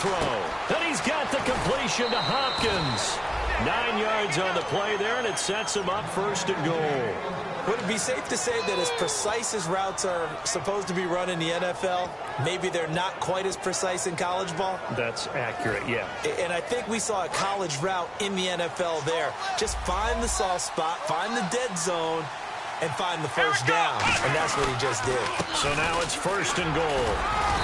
S2: throw. And he's got the completion to Hopkins. 9 yards on the play there, and it sets him up 1st and goal.
S4: Would it be safe to say that as precise as routes are supposed to be run in the NFL, maybe they're not quite as precise in college ball?
S2: That's accurate, yeah.
S4: And I think we saw a college route in the NFL there. Just find the soft spot, find the dead zone, and find the first down. And that's what he just did.
S2: So now it's 1st and goal.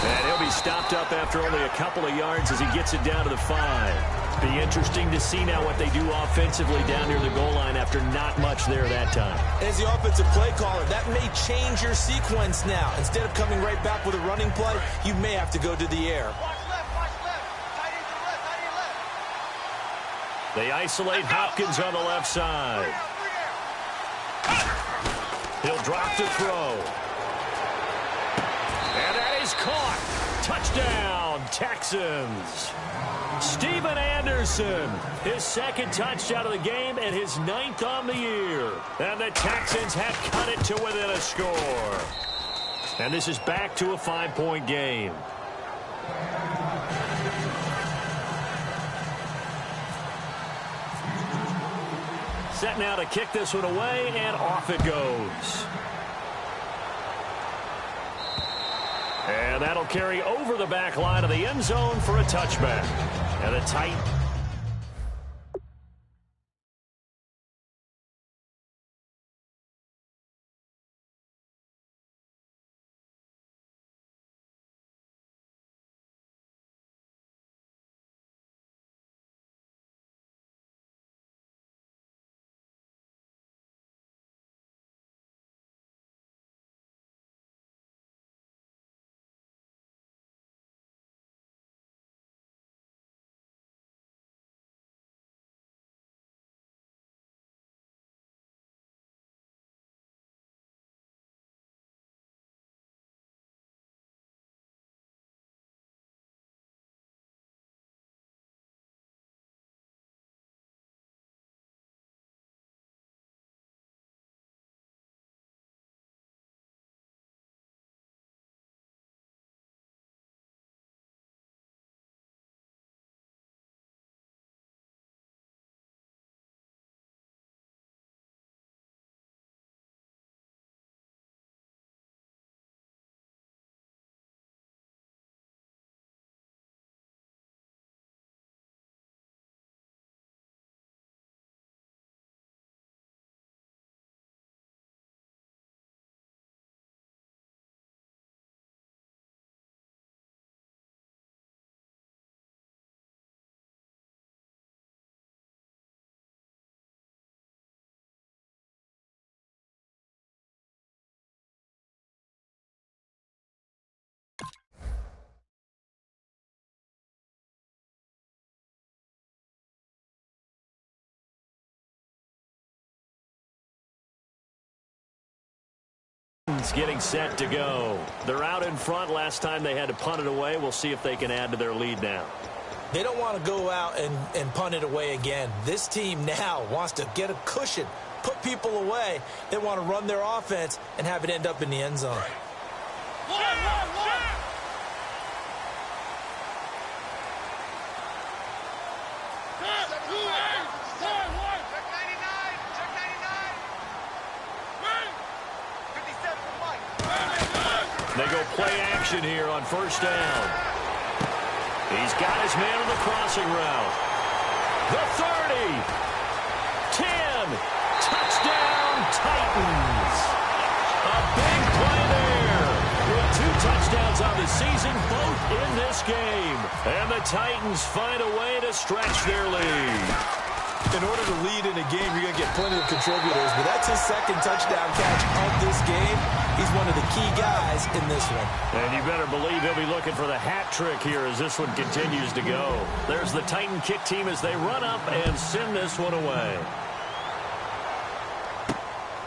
S2: And he'll be stopped up after only a couple of yards as he gets it down to the 5. Be interesting to see now what they do offensively down near the goal line after not much there that time.
S4: As the offensive play caller, that may change your sequence now. Instead of coming right back with a running play, you may have to go to the air.
S3: Watch left, tight end to the left, tight end left.
S2: They isolate Hopkins on the left side. He'll drop to throw. And that is caught. Touchdown, Texans. Steven Anderson, his 2nd touchdown of the game and his 9th on the year. And the Texans have cut it to within a score. And this is back to a 5-point game. Set now to kick this one away, and off it goes. And that'll carry over the back line of the end zone for a touchback. And a tight. Getting set to go. They're out in front. Last time they had to punt it away. We'll see if they can add to their lead now.
S4: They don't want to go out and punt it away again. This team now wants to get a cushion, put people away. They want to run their offense and have it end up in the end zone.
S2: They go play action here on 1st down. He's got his man on the crossing route. The 30. 10. Touchdown, Titans. A big play there. With 2 touchdowns on the season, both in this game. And the Titans find a way to stretch their lead.
S4: In order to lead in a game, you're going to get plenty of contributors, but that's his 2nd touchdown catch of this game. He's one of the key guys in this one.
S2: And you better believe he'll be looking for the hat trick here as this one continues to go. There's the Titan kick team as they run up and send this one away.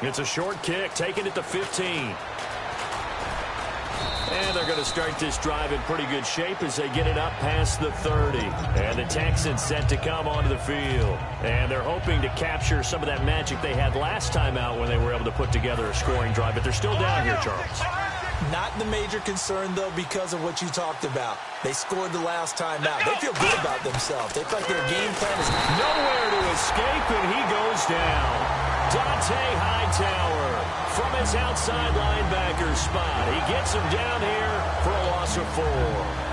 S2: It's a short kick, taking it to 15. And they're going to start this drive in pretty good shape as they get it up past the 30. And the Texans set to come onto the field. And they're hoping to capture some of that magic they had last time out when they were able to put together a scoring drive. But they're still down here, Charles.
S4: Not the major concern, though, because of what you talked about. They scored the last time out. They feel good about themselves. They feel like their game plan is
S2: nowhere to escape, and he goes down. Dante Hightower from his outside linebacker spot. He gets him down here for a loss of 4.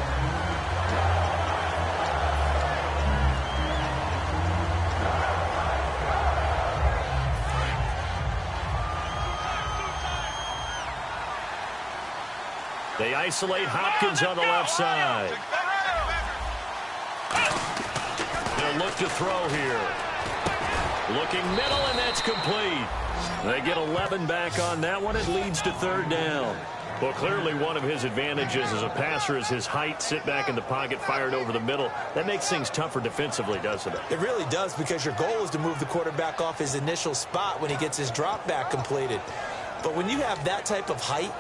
S2: They isolate Hopkins on the left side. They'll look to throw here. Looking middle, and that's complete. They get 11 back on that one. It leads to 3rd down. Well, clearly one of his advantages as a passer is his height. Sit back in the pocket, fired over the middle. That makes things tougher defensively, doesn't it?
S4: It really does, because your goal is to move the quarterback off his initial spot when he gets his drop back completed. But when you have that type of height,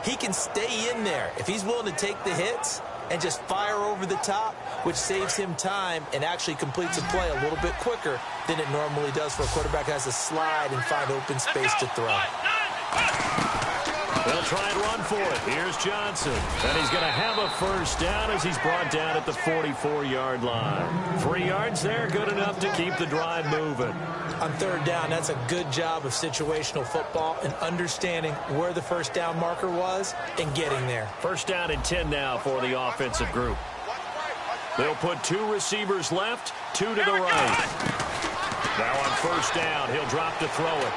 S4: he can stay in there if he's willing to take the hits and just fire over the top, which saves him time and actually completes a play a little bit quicker than it normally does for a quarterback who has to slide and find open space to throw.
S2: They'll try and run for it. Here's Johnson. And he's going to have a 1st down as he's brought down at the 44-yard line. 3 yards there, good enough to keep the drive moving.
S4: On 3rd down, that's a good job of situational football and understanding where the 1st down marker was and getting there.
S2: 1st down and 10 now for the offensive group. They'll put 2 receivers left, 2 to the right. Now on 1st down, he'll drop to throw it.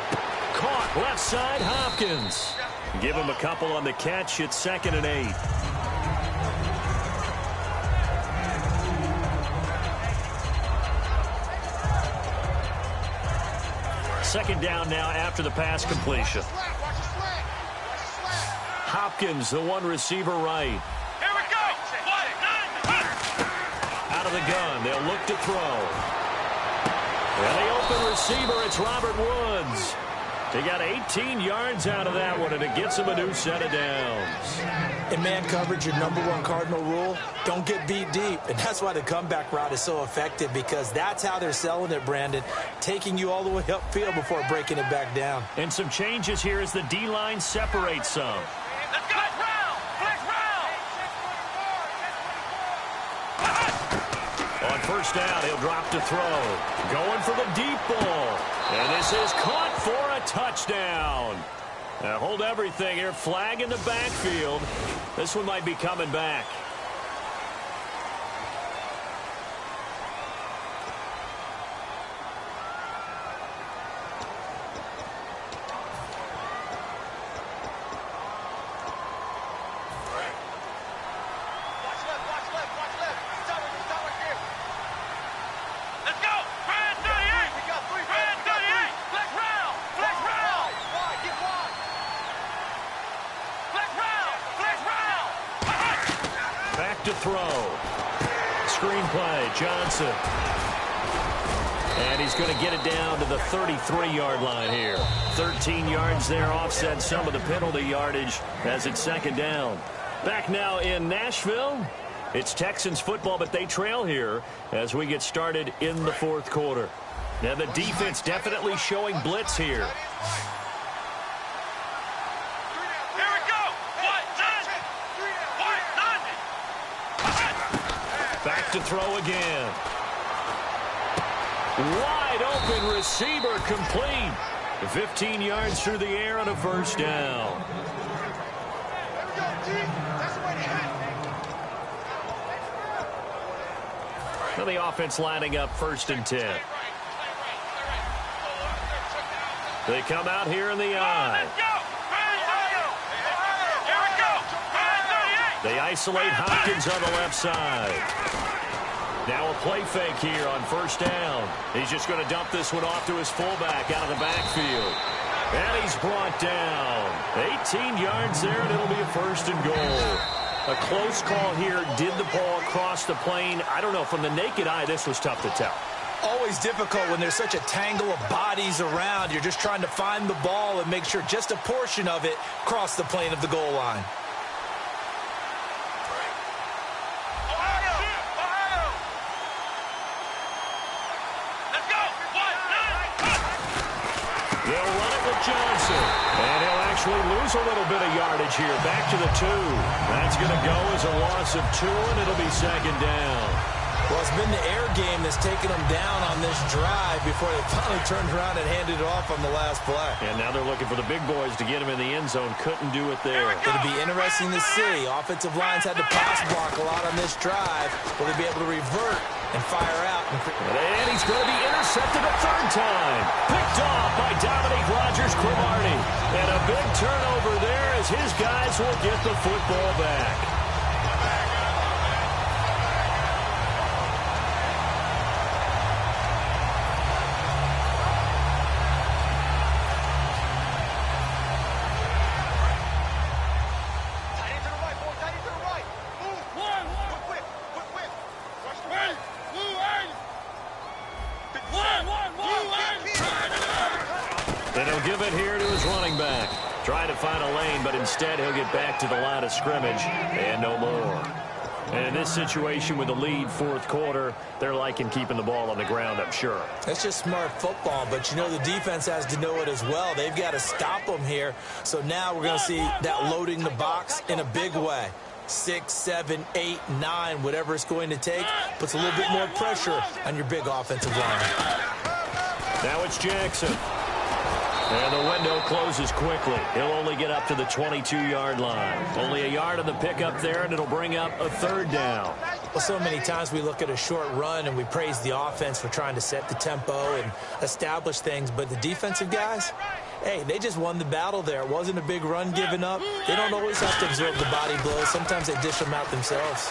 S2: Caught left side, Hopkins. Give him a couple on the catch. It's 2nd and 8. Second down now after the pass completion. Hopkins, the one receiver right.
S3: Here we go.
S2: Out of the gun, they'll look to throw. And the open receiver, it's Robert Woods. He got 18 yards out of that one, and it gets him a new set of downs.
S4: In man coverage, your #1 cardinal rule, don't get beat deep. And that's why the comeback route is so effective, because that's how they're selling it, Brandon, taking you all the way upfield before breaking it back down.
S2: And some changes here as the D-line separates some.
S3: Let's go. Flex round.
S2: On 1st down, he'll drop to throw. Going for the deep ball. And this is caught for a touchdown. Now hold everything here. Flag in the backfield. This one might be coming back. To throw. Screen play, Johnson. And he's going to get it down to the 33-yard line here. 13 yards there, offset some of the penalty yardage as it's 2nd down. Back now in Nashville. It's Texans football, but they trail here as we get started in the 4th quarter. Now the defense definitely showing blitz here. Back to throw again. Wide open receiver complete. 15 yards through the air on a 1st down. Now the offense lining up 1st and 10. They come out here in the eye. They isolate Hopkins on the left side. Now a play fake here on 1st down. He's just going to dump this one off to his fullback out of the backfield. And he's brought down. 18 yards there, and it'll be a 1st and goal. A close call here. Did the ball cross the plane? I don't know. From the naked eye, this was tough to tell.
S4: Always difficult when there's such a tangle of bodies around. You're just trying to find the ball and make sure just a portion of it crossed the plane of the goal line.
S2: actually lose a little bit of yardage here. Back to the 2. That's going to go as a loss of 2, and it'll be second down.
S4: Well, it's been the air game that's taken them down on this drive before they finally turned around and handed it off on the last play.
S2: And now they're looking for the big boys to get him in the end zone. Couldn't do it there.
S4: It'll be interesting to see. Offensive lines had to pass block a lot on this drive. Will they be able to revert and fire out?
S2: And he's going to be intercepted a third time. Picked off by Dominique Rodgers-Cromartie. And a big turnover there as his guys will get the football back. And he'll give it here to his running back. Trying to find a lane, but instead he'll get back to the line of scrimmage and no more. And in this situation with the lead fourth quarter, they're liking keeping the ball on the ground, I'm sure.
S4: That's just smart football, but you know the defense has to know it as well. They've got to stop them here. So now we're going to see that loading the box in a big way. 6, 7, 8, 9, whatever it's going to take, puts a little bit more pressure on your big offensive line.
S2: Now it's Jackson. And the window closes quickly. He'll only get up to the 22-yard line. Only a yard on the pickup there, and it'll bring up a third down.
S4: Well, so many times we look at a short run and we praise the offense for trying to set the tempo and establish things, but the defensive guys, hey, they just won the battle there. It wasn't a big run given up. They don't always have to absorb the body blows. Sometimes they dish them out themselves.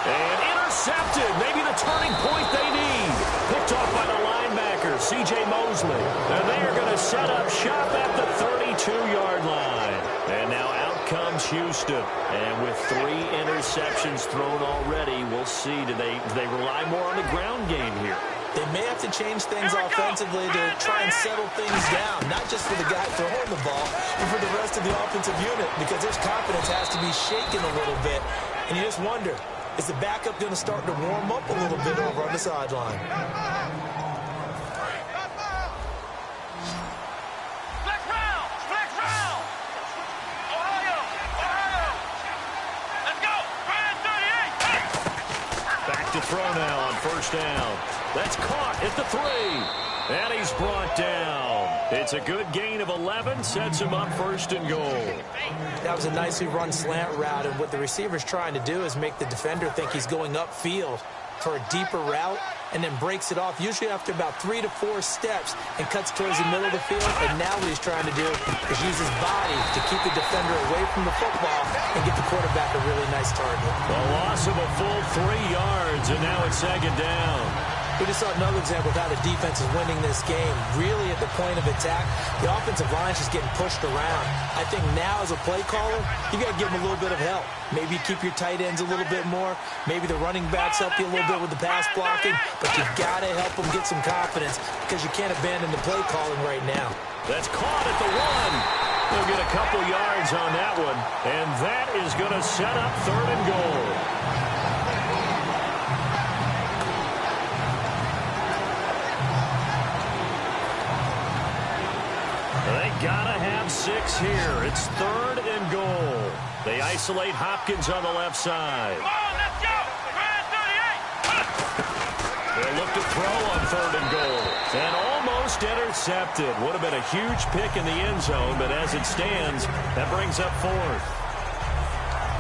S2: And intercepted. Maybe the turning point they need. Picked off by the linebacker, C.J. Mosley. And they are going to set up shop at the 32-yard line. And now out comes Houston. And with 3 interceptions thrown already, we'll see. Do they rely more on the ground game here?
S4: They may have to change things offensively to try and settle things down, not just for the guy throwing the ball, but for the rest of the offensive unit, because their confidence has to be shaken a little bit. And you just wonder, is the backup going to start to warm up a little bit over on the sideline?
S2: Back to throw now on first down. That's caught at the 3. And he's brought down. It's a good gain of 11. Sets him up first and goal.
S4: That was a nicely run slant route, and what the receiver's trying to do is make the defender think he's going upfield for a deeper route and then breaks it off, usually after about 3 to 4 steps, and cuts towards the middle of the field. And now what he's trying to do is use his body to keep the defender away from the football and get the quarterback a really nice target.
S2: A loss of a full 3 yards, and now it's second down.
S4: We just saw another example of how the defense is winning this game. Really at the point of attack, the offensive line is just getting pushed around. I think now as a play caller, you got to give them a little bit of help. Maybe keep your tight ends a little bit more. Maybe the running backs help you a little bit with the pass blocking. But you've got to help them get some confidence because you can't abandon the play calling right now.
S2: That's caught at the 1. They'll get a couple yards on that one. And that is going to set up third and goal. They gotta have 6 here. It's third and goal. They isolate Hopkins on the left side.
S3: Come on, let's go!
S2: They'll look to throw on third and goal. And almost intercepted. Would have been a huge pick in the end zone, but as it stands, that brings up 4th.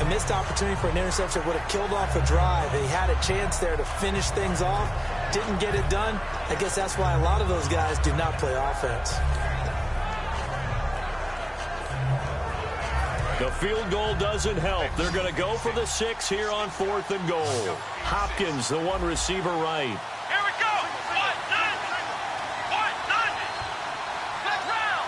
S4: A missed opportunity for an interception would have killed off a drive. They had a chance there to finish things off. Didn't get it done. I guess that's why a lot of those guys do not play offense.
S2: The field goal doesn't help. They're going to go for the 6 here on 4th and goal. Hopkins, the one receiver right.
S3: Here we go! One, none! Let's round!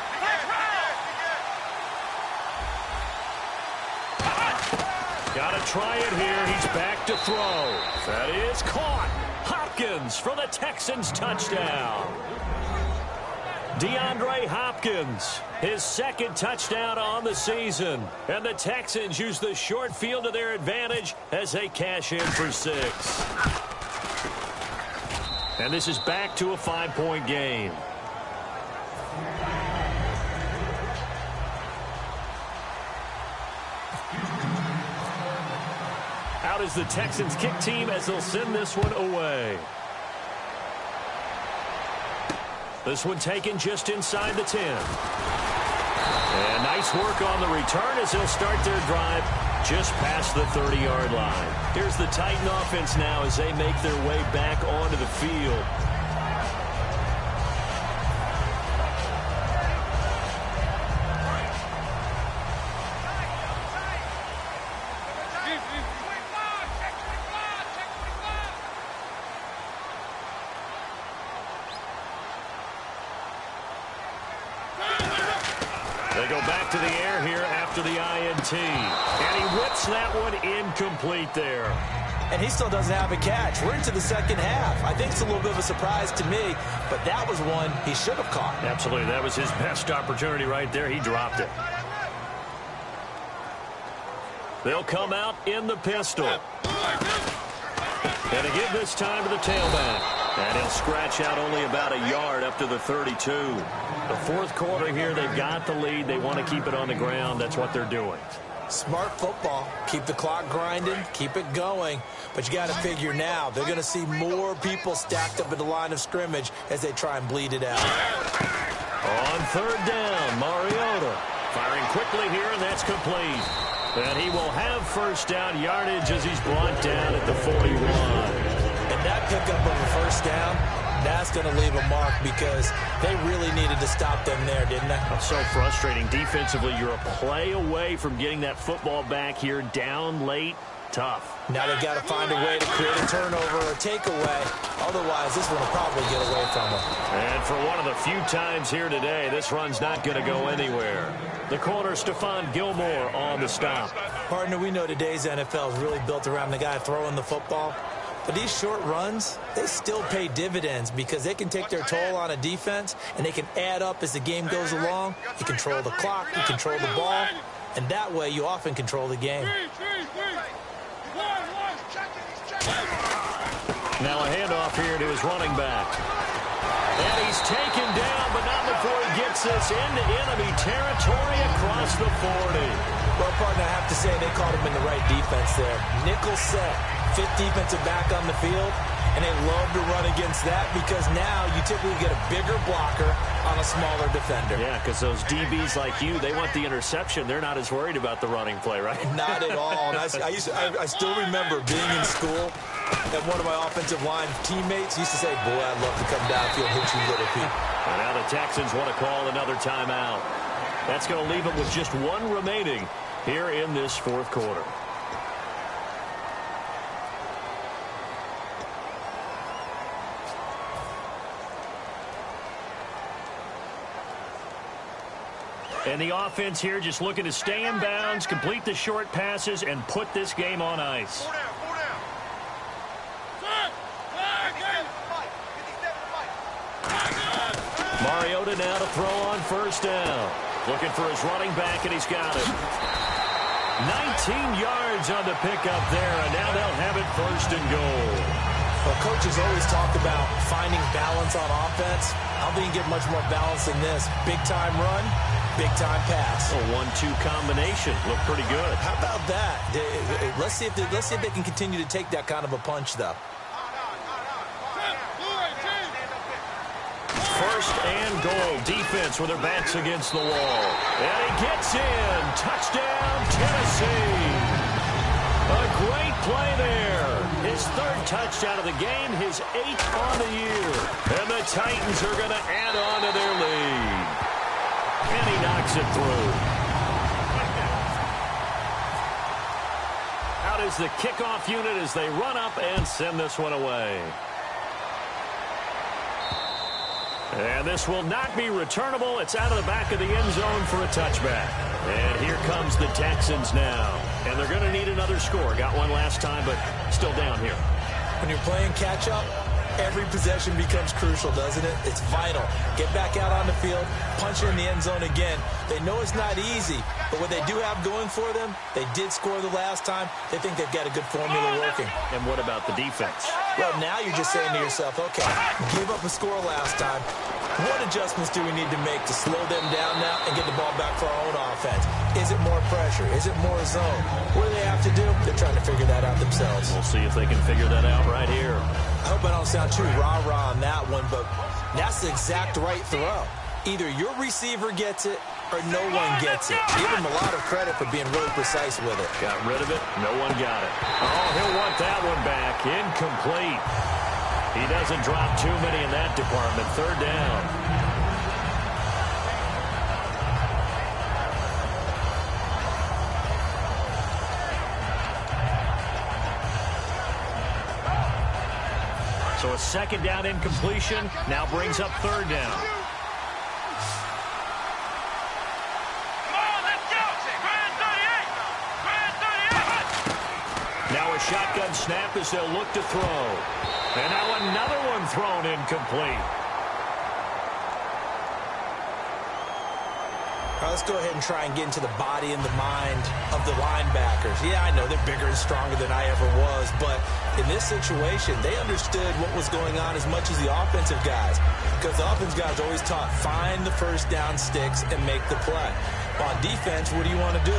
S2: Got to try it here. He's back to throw. That is caught. Hopkins for the Texans touchdown. DeAndre Hopkins, his 2nd touchdown on the season. And the Texans use the short field to their advantage as they cash in for 6. And this is back to a 5-point game. out is the Texans kick team as they'll send this one away. This one taken just inside the 10. And nice work on the return as they'll start their drive just past the 30-yard line. Here's the Titan offense now as they make their way back onto the field. They go back to the air here after the INT. And he whips that one incomplete there.
S4: And he still doesn't have a catch. We're into the second half. I think it's a little bit of a surprise to me, but that was one he should have caught.
S2: Absolutely. That was his best opportunity right there. He dropped it. They'll come out in the pistol. And to give this time to the tailback. And he'll scratch out only about a yard up to the 32. The fourth quarter here, they've got the lead. They want to keep it on the ground. That's what they're doing.
S4: Smart football. Keep the clock grinding. Keep it going. But you got to figure now, they're going to see more people stacked up at the line of scrimmage as they try and bleed it out.
S2: On third down, Mariota firing quickly here, and that's complete. And he will have first down yardage as he's brought down at the 41.
S4: And that pickup of a first down, that's going to leave a mark because they really needed to stop them there, didn't they?
S2: That's so frustrating. Defensively, you're a play away from getting that football back here down late. Tough.
S4: Now they've got to find a way to create a turnover or takeaway. Otherwise, this one will probably get away from them.
S2: And for one of the few times here today, this run's not going to go anywhere. The corner, Stephon Gilmore on the stop.
S4: Partner, we know today's NFL is really built around the guy throwing the football. But these short runs, they still pay dividends because they can take their toll on a defense and they can add up as the game goes along. You control the clock, you control the ball, and that way you often control the game.
S2: Now a handoff here to his running back. And he's taken down, but not before he gets this into enemy territory across the 40.
S4: Well, partner, I have to say they caught him in the right defense there. Nickel set, fifth defensive back on the field, and they love to run against that because now you typically get a bigger blocker on a smaller defender.
S2: Yeah, because those DBs like you, they want the interception. They're not as worried about the running play, right?
S4: Not at all. And I still remember being in school, and one of my offensive line teammates used to say, boy, I'd love to come downfield and hit you little people.
S2: And now the Texans want to call another timeout. That's going to leave them with just one remaining here in this fourth quarter. And the offense here just looking to stay in bounds, complete the short passes, and put this game on ice. Mariota now to throw on first down. Looking for his running back, and he's got it. 19 yards on the pickup there, and now they'll have it first and goal.
S4: Well, coaches always talk about finding balance on offense. I don't think you get much more balance than this. Big-time run, big-time pass.
S2: A 1-2 combination. Look pretty good.
S4: How about that? Let's see if they can continue to take that kind of a punch, though.
S2: First and goal. Defense with their backs against the wall. And he gets in. Touchdown, Tennessee. A great play there. His third touchdown of the game, his 8th on the year. And the Titans are going to add on to their lead. And he knocks it through. Out is the kickoff unit as they run up and send this one away. And this will not be returnable. It's out of the back of the end zone for a touchback. And here comes the Texans now. And they're going to need another score. Got one last time, but still down here.
S4: When you're playing catch-up, every possession becomes crucial, doesn't it? It's vital. Get back out on the field, punch it in the end zone again. They know it's not easy, but what they do have going for them, they did score the last time. They think they've got a good formula working.
S2: And what about the defense?
S4: Well, now you're just saying to yourself, okay, gave up a score last time. What adjustments do we need to make to slow them down now and get the ball back for our own offense? Is it more pressure? Is it more zone? What do they have to do? They're trying to figure that out themselves.
S2: We'll see if they can figure that out right here.
S4: I hope I don't sound too rah-rah on that one, but that's the exact right throw. Either your receiver gets it or no one gets it. Give him a lot of credit for being really precise with it.
S2: Got rid of it. No one got it. Oh, he'll want that one back. Incomplete. He doesn't drop too many in that department. Third down. So a second down incompletion now brings up third down. Now a shotgun snap as they'll look to throw. And now another one thrown incomplete.
S4: All right, let's go ahead and try and get into the body and the mind of the linebackers. Yeah, I know they're bigger and stronger than I ever was, but in this situation, they understood what was going on as much as the offensive guys, because the offensive guys always taught, find the first down sticks and make the play. On defense, what do you want to do?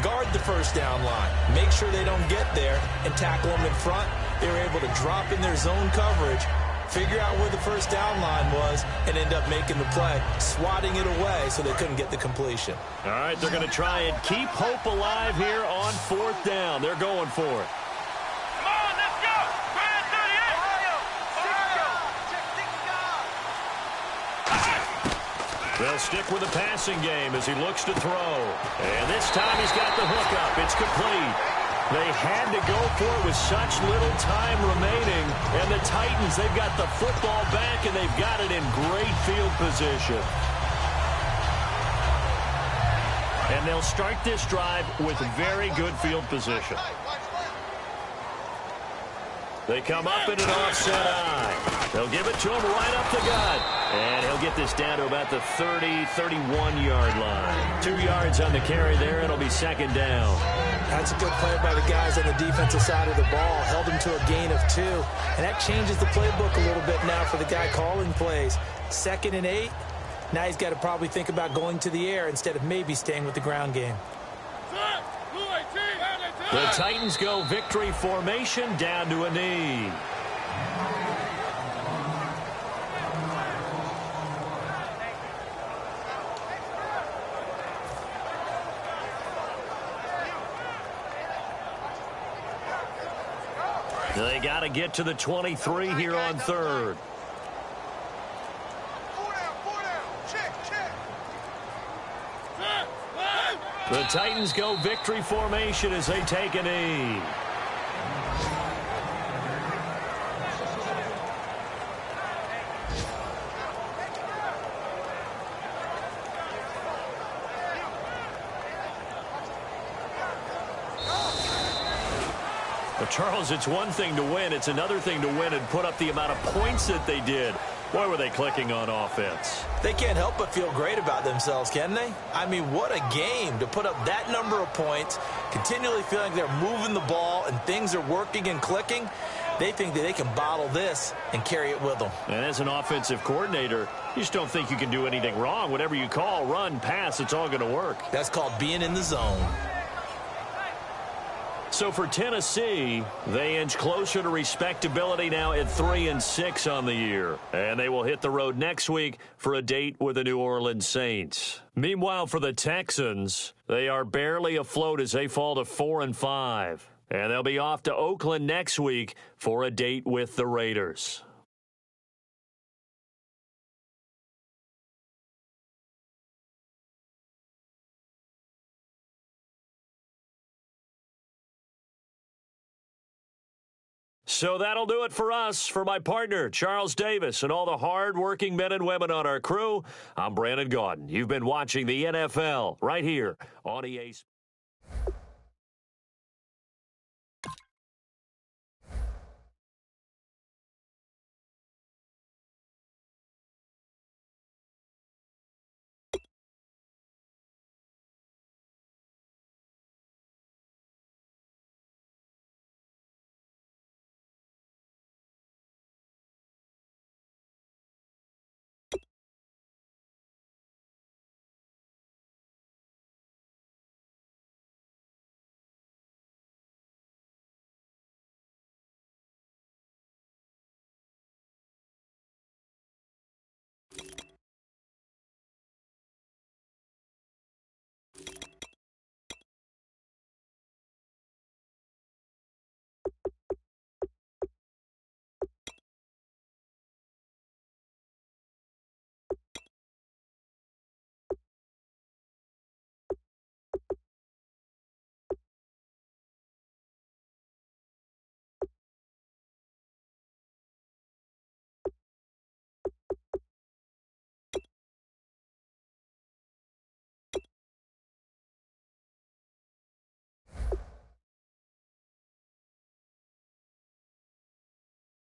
S4: Guard the first down line. Make sure they don't get there and tackle them in front. They were able to drop in their zone coverage, figure out where the first down line was, and end up making the play, swatting it away so they couldn't get the completion.
S2: All right, they're going to try and keep hope alive here on fourth down. They're going for it.
S3: Come on, let's go! Grand 38!
S2: They'll stick with the passing game as he looks to throw. And this time he's got the hook up. It's complete. They had to go for it with such little time remaining. And the Titans, they've got the football back, and they've got it in great field position. And they'll start this drive with very good field position. They come up in an offset eye. They'll give it to him right up the gut. And he'll get this down to about the 30, 31-yard line. 2 yards on the carry there. It'll be second down.
S4: That's a good play by the guys on the defensive side of the ball. Held him to a gain of 2. And that changes the playbook a little bit now for the guy calling plays. 2nd and 8. Now he's got to probably think about going to the air instead of maybe staying with the ground game.
S2: The Titans go victory formation down to a knee. They got to get to the 23 here on third. The Titans go victory formation as they take a knee. But Charles, it's one thing to win. It's another thing to win and put up the amount of points that they did. Boy, were they clicking on offense.
S4: They can't help but feel great about themselves, can they? I mean, what a game to put up that number of points, continually feeling like they're moving the ball and things are working and clicking. They think that they can bottle this and carry it with them.
S2: And as an offensive coordinator, you just don't think you can do anything wrong. Whatever you call, run, pass, it's all going to work.
S4: That's called being in the zone.
S2: So for Tennessee, they inch closer to respectability now at 3-6 on the year. And they will hit the road next week for a date with the New Orleans Saints. Meanwhile, for the Texans, they are barely afloat as they fall to 4-5. And they'll be off to Oakland next week for a date with the Raiders. So that'll do it for us. For my partner, Charles Davis, and all the hard-working men and women on our crew, I'm Brandon Gaudin. You've been watching the NFL right here on EA Sports.